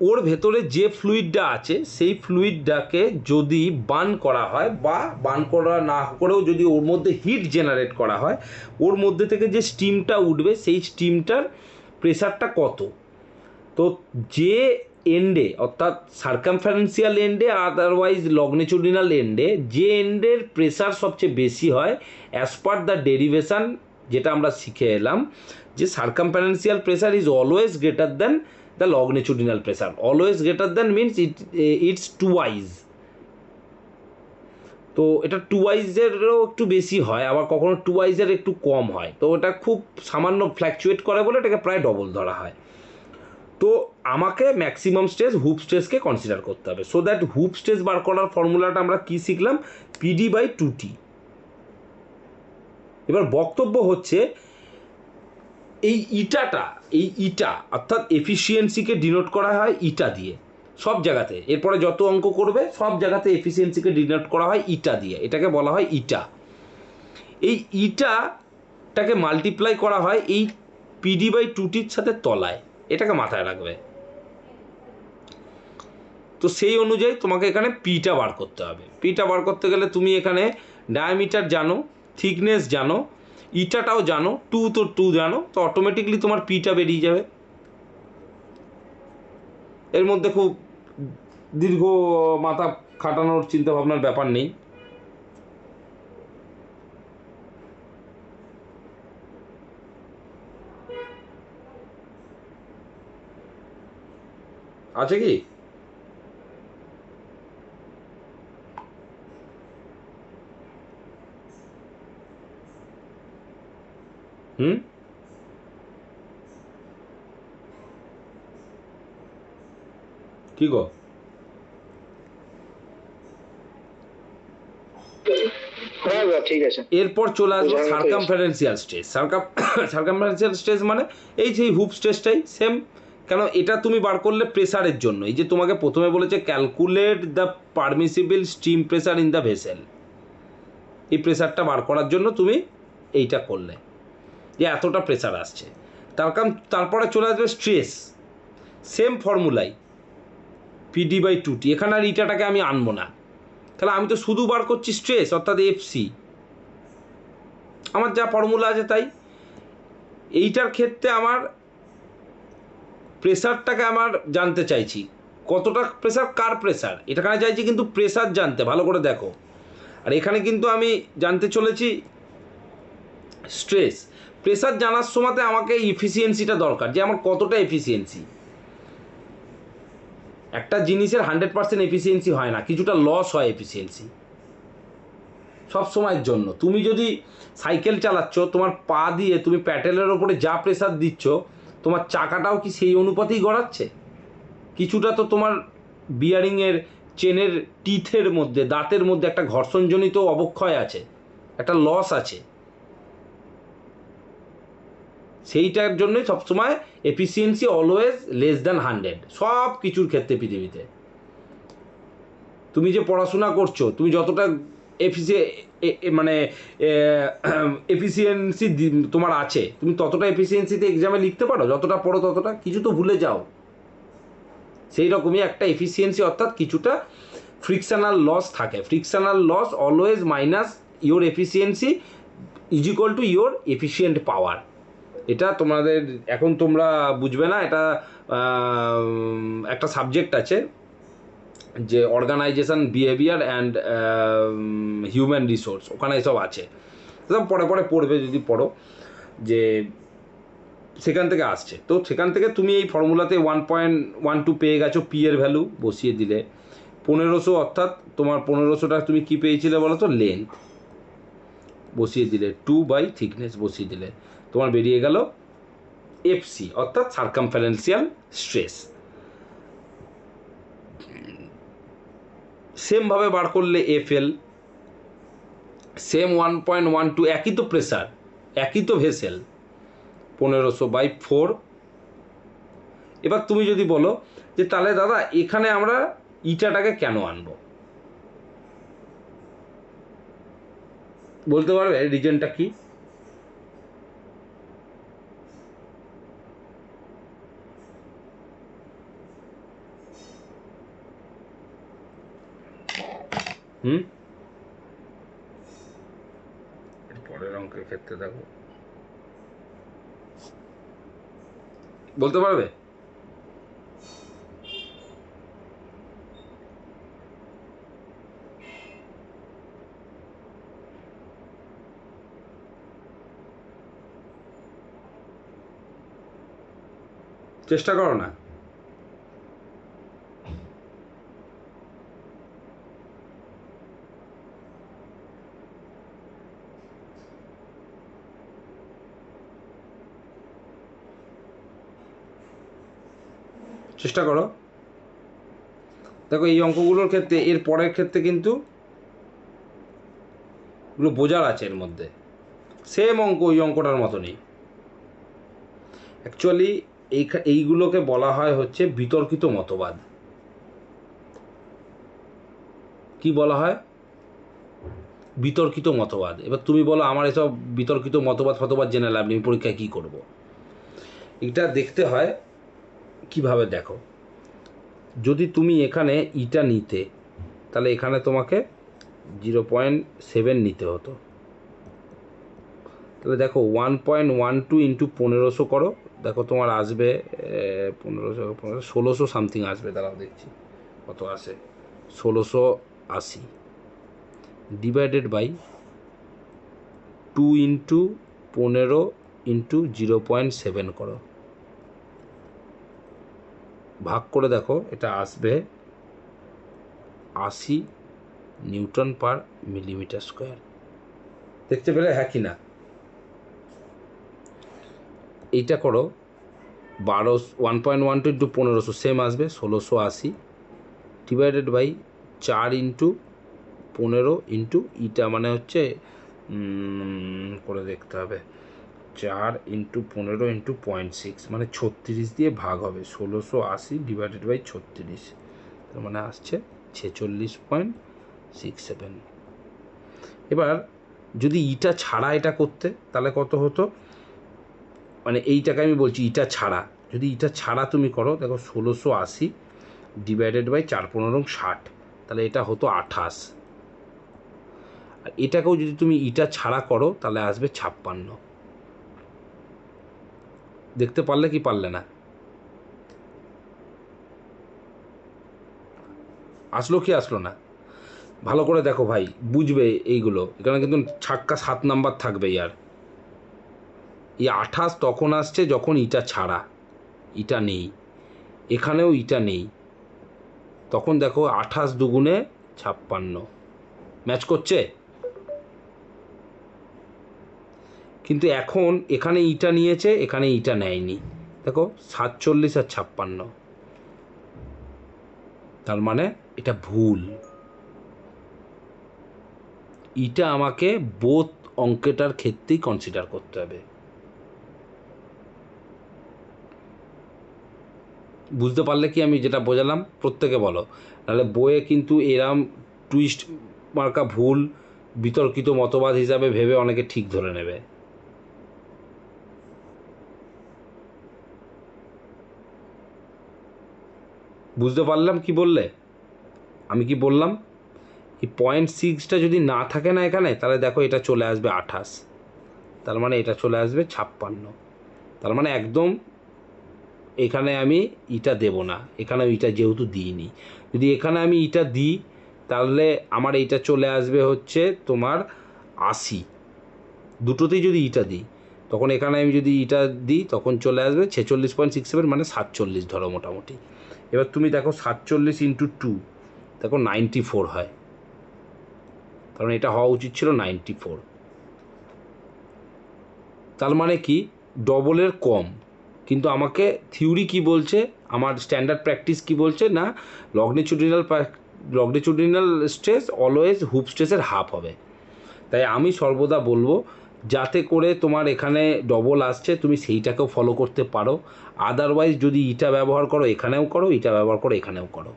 ওর ভেতরে যে ফ্লুইডটা আছে সেই ফ্লুইডটাকে যদি বার্ন করা হয়, বা বার্ন করা না করেও যদি ওর মধ্যে হিট জেনারেট করা হয়, ওর মধ্যে থেকে যে স্টিমটা উঠবে সেই স্টিমটার প্রেসারটা কত। তো যে এন্ডে, অর্থাৎ সার্কামফারেন্সিয়াল এন্ডে আদারওয়াইজ লংনিটিউডিনাল এন্ডে, যে এন্ডের প্রেসার সবচেয়ে বেশি হয়, অ্যাজ পার দ্য ডেরিভেশন যেটা আমরা শিখে এলাম, যে circumferential pressure is always greater than the longitudinal pressure. Always greater than means it's twice. তো এটা টুয়াইজেরও একটু বেশি হয়, আবার কখনো টুয়াইজের একটু কম হয়। তো ওটা খুব সামান্য ফ্ল্যাকচুয়েট করে বলে এটাকে প্রায় ডবল ধরা হয়। তো আমাকে ম্যাক্সিমাম স্ট্রেস হুপ স্ট্রেসকে কনসিডার করতে হবে। সো দ্যাট হুপ স্ট্রেস বার করার ফর্মুলাটা আমরা কি শিখলাম, PD/2T। এবার বক্তব্য হচ্ছে এই ইটা অর্থাৎ এফিসিয়েন্সিকে ডিনোট করা হয় ইটা দিয়ে সব জায়গাতে। এরপরে যত অঙ্ক করবে সব জায়গাতে এফিসিয়েন্সিকে ডিনোট করা হয় ইটা দিয়ে, এটাকে বলা হয় ইটা। এই ইটাটাকে মাল্টিপ্লাই করা হয় এই PD/2Tর সাথে তলায়, এটাকে মাথায় রাখবে। তো সেই অনুযায়ী তোমাকে এখানে পিটা বার করতে হবে। পিটা বার করতে গেলে তুমি এখানে ডায়ামিটার জানো, থিকনেস জানো, ইটাটাও জানো, 2 তো 2 জানো, তো অটোমেটিকলি তোমার পিটা বেরিয়ে যাবে। এর মধ্যে খুব দীর্ঘ মাথা খাটানোর চিন্তা ভাবনার ব্যাপার নেই। আছে কি? হুম, কি গো? হ্যাঁ দাদা ঠিক আছে। এরপর চলে আসবো বোঝার মতো সার্কামফারেন্সিয়াল স্ট্রেস। সার্কামফারেন্সিয়াল স্ট্রেস মানে এই যে হুপ স্ট্রেসটাই সেম। কেন এটা তুমি বার করলে প্রেসারের জন্য, এই যে তোমাকে প্রথমে বলেছে calculate the permissible steam pressure in the vessel, এই প্রেসারটা বার করার জন্য তুমি এইটা করলে যে এতটা প্রেসার আসছে। তারপরে চলে আসবে স্ট্রেস, সেম ফর্মুলাই PD/2T। এখানে আর ইটাটাকে আমি আনবো না, তাহলে আমি তো শুধু বার করছি স্ট্রেস অর্থাৎ FC, আমার যা ফর্মুলা আছে তাই। এইটার ক্ষেত্রে আমার প্রেসারটাকে আমার জানতে চাইছি, কতটা প্রেসার, কার প্রেসার, এটাখানে চাইছি কিন্তু প্রেসার জানতে, ভালো করে দেখো। আর এখানে কিন্তু আমি জানতে চলেছি স্ট্রেস। প্রেসার জানার সময়তে আমাকে এফিসিয়েন্সিটা দরকার, যে আমার কতটা এফিসিয়েন্সি। একটা জিনিসের 100% এফিসিয়েন্সি হয় না, কিছুটা লস হয় এফিসিয়েন্সি সব সময়ের জন্য। তুমি যদি সাইকেল চালাচ্ছ, তোমার পা দিয়ে তুমি প্যাডেলের ওপরে যা প্রেসার দিচ্ছ, তোমার চাকাটাও কি সেই অনুপাতেই গড়াচ্ছে? কিছুটা তো তোমার বিয়ারিংয়ের চেনের টিথের মধ্যে, দাঁতের মধ্যে একটা ঘর্ষণজনিত অবক্ষয় আছে, একটা লস আছে। সেইটার জন্যই সবসময় এফিসিয়েন্সি অলওয়েজ লেস দ্যান 100 সব কিছুর ক্ষেত্রে পৃথিবীতে। তুমি যে পড়াশোনা করছো, তুমি যতটা মানে এফিসিয়েন্সি তোমার আছে, তুমি ততটা এফিসিয়েন্সিতে এক্সামে লিখতে পারো? যতটা পড়ো ততটা? কিছু তো ভুলে যাও। সেই রকমই একটা এফিসিয়েন্সি, অর্থাৎ কিছুটা ফ্রিকশনাল লস থাকে। Frictional loss always minus your efficiency is equal to your efficient power. এটা তোমাদের এখন তোমরা বুঝবে না, এটা একটা সাবজেক্ট আছে যে organisation behaviour and human resource, ওখানে এসব আছে, এসব পরে পরে পড়বে যদি পড়ো, যে সেখান থেকে আসছে। তো সেখান থেকে তুমি এই ফর্মুলাতে 1.12 পেয়ে গেছো, পি এর ভ্যালু বসিয়ে দিলে 1500, অর্থাৎ তোমার 1500টা তুমি কি পেয়েছিলে বলো তো? লেন্থ বসিয়ে দিলে, 2/thickness বসিয়ে দিলে, তোমার বেরিয়ে গেল FC অর্থাৎ সার্কামফারেন্সিয়াল স্ট্রেস। সেমভাবে বার করলে FL, সেম 1.12, একই তো প্রেসার, একই তো ভেসেল, 1500/4। এবার তুমি যদি বলো যে তাহলে দাদা এখানে আমরা ইটাটাকে কেন আনবো, বলতে পারবে রিজনটা কি? পরের অঙ্কের ক্ষেত্রে দেখো, বলতে পারবে? চেষ্টা করো না। চেষ্টা করো। দেখো এই অঙ্কগুলোর ক্ষেত্রে, এর পরের ক্ষেত্রে কিন্তু এগুলো বোঝার আছে এর মধ্যে, সেম অঙ্ক ওই অঙ্কটার মতো নেই। অ্যাকচুয়ালি এইগুলোকে বলা হয় হচ্ছে বিতর্কিত মতবাদ। কি বলা হয়? বিতর্কিত মতবাদ। এবার তুমি বলো আমার এসব বিতর্কিত মতবাদ জেনে লাভ নেই, পরীক্ষায় কী করবো? এটা দেখতে হয় কিভাবে, দেখো যদি তুমি এখানে ইটা নিতে, তাহলে এখানে তোমাকে 0.7 নিতে হতো। তাহলে দেখো 1.12 ইন্টু 1500 করো, দেখো তোমার আসবে 1600 সামথিং আসবে। দাঁড়াও দেখছি কত আসে, 1680 ডিভাইডেড বাই 2 ইন্টু 15 ইন্টু 0.7 করো, ভাগ করে দেখো, এটা আসবে 80 নিউটন পার মিলিমিটার স্কোয়ার। দেখতে পেলে হ্যাঁ কি না? এইটা করো 1.12 ইন্টু 1500 সেম আসবে 1680 divided by 4 into 15 into eta মানে হচ্ছে করে দেখতে হবে 4 ইন্টু 15 ইন্টু 0.6 মানে 36 দিয়ে ভাগ হবে 1680 ডিভাইডেড বাই 36, তার মানে আসছে 46.67। এবার যদি ইটা ছাড়া এটা করতে তাহলে কত হতো, মানে এইটাকে আমি বলছি ইটা ছাড়া, যদি ইটা ছাড়া তুমি করো দেখো 1680 ডিভাইডেড বাই 4×15=60, তাহলে এটা হতো 28। আর এটাকেও যদি তুমি ইটা ছাড়া করো তাহলে আসবে 56। দেখতে পারলে কি পারলে না? আসলো কি আসলো না? ভালো করে দেখো ভাই, বুঝবে এইগুলো। এখানে কিন্তু ছাক্কা 7 নাম্বার থাকবে। আর এই 28 তখন আসছে যখন ইটা ছাড়া, ইটা নেই, এখানেও ইটা নেই, তখন দেখো 28 দুগুণে 56 ম্যাচ করছে। কিন্তু এখন এখানে ইটা নিয়েছে, এখানে ইটা নেয়নি, দেখো 47 আর 56, তার মানে এটা ভুল। ইটা আমাকে বোথ অঙ্কেটার ক্ষেত্রেই কনসিডার করতে হবে। বুঝতে পারলে কি আমি যেটা বোঝালাম? প্রত্যেকে বলো, নাহলে বইয়ে কিন্তু এরম টুইস্ট মার্কা ভুল বিতর্কিত মতবাদ হিসাবে ভেবে অনেকে ঠিক ধরে নেবে। বুঝতে পারলাম কি বললে? আমি কি বললাম? এই 0.6টা যদি না থাকে না এখানে, তাহলে দেখো এটা চলে আসবে 28, তার মানে এটা চলে আসবে 56, তার মানে একদম এখানে আমি ইটা দেব না, এখানে ইটা যেহেতু দিইনি। যদি এখানে আমি ইটা দিই তাহলে আমার এইটা চলে আসবে হচ্ছে তোমার 80, দুটোতেই যদি ইটা দিই, তখন এখানে আমি যদি ইটা দিই তখন চলে আসবে 46.67 মানে 47 ধরো মোটামুটি। এবার তুমি দেখো 47 ইন্টু 2 দেখো 94 হয়, কারণ এটা হওয়া উচিত ছিল 94। তার মানে কি ডবলের কম। কিন্তু আমাকে থিওরি কি বলছে, আমার স্ট্যান্ডার্ড প্র্যাকটিস কি বলছে না, লগ্নিটিউডিনাল স্ট্রেস অলওয়েজ হুপ স্ট্রেসের হাফ হবে। তাই আমি সর্বদা বলবো যাতে করে তোমার এখানে ডবল আসছে তুমি সেইটাকেও ফলো করতে পারো। আদারওয়াইজ যদি ইটা ব্যবহার করো এখানেও করো, ইটা ব্যবহার করো এখানেও করো।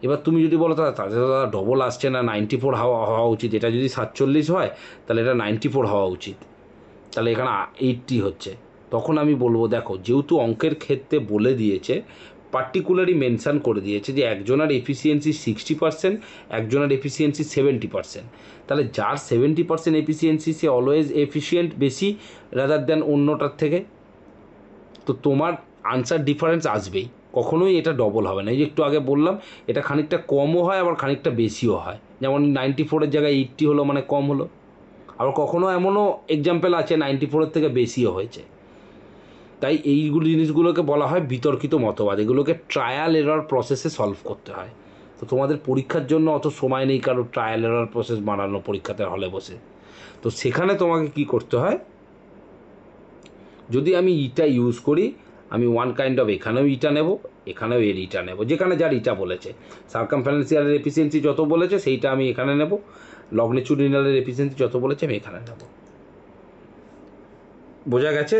এবার তুমি যদি বলো দাদা ডবল আসছে না, 94 হওয়া উচিত, এটা যদি 47 হয় তাহলে এটা 94 হওয়া উচিত, তাহলে এখানে 80 হচ্ছে। তখন আমি বলবো দেখো, যেহেতু অঙ্কের ক্ষেত্রে বলে দিয়েছে, পার্টিকুলারলি মেনশান করে দিয়েছে যে একজনের এফিসিয়েন্সি 60%, একজনের এফিসিয়েন্সি 70%, তাহলে যার 70% এফিসিয়েন্সি সে অলওয়েজ এফিসিয়েন্ট বেশি রাদার দ্যান অন্যটার থেকে। তো তোমার আনসার ডিফারেন্স আসবেই, কখনোই এটা ডবল হবে না। এই যে একটু আগে বললাম, এটা খানিকটা কমও হয় আবার খানিকটা বেশিও হয়, যেমন 94-এর জায়গায় 80 হলো মানে কম হলো, আবার কখনো এমনও এক্সাম্পল আছে 94-এর থেকে বেশিও হয়েছে। তাই এইগুলো জিনিসগুলোকে বলা হয় বিতর্কিত মতবাদ, এগুলোকে ট্রায়াল এরর প্রসেসে সলভ করতে হয়। তো তোমাদের পরীক্ষার জন্য অত সময় নেই কারো ট্রায়াল এরর প্রসেস বানানো পরীক্ষাতে হলে বসে। তো সেখানে তোমাকে কি করতে হয়, যদি আমি ইটা ইউজ করি, আমি ওয়ান কাইন্ড অফ এখানেও ইটা নেব, এখানেও এর ইটা নেব, যেখানে যার ইটা বলেছে। সার্কামফারেন্সিয়ালের এফিসিয়েন্সি যত বলেছে সেইটা আমি এখানে নেব, লগ্নিটিউডিনালের এফিসিয়েন্সি যত বলেছে আমি এখানে নেব। বোঝা গেছে?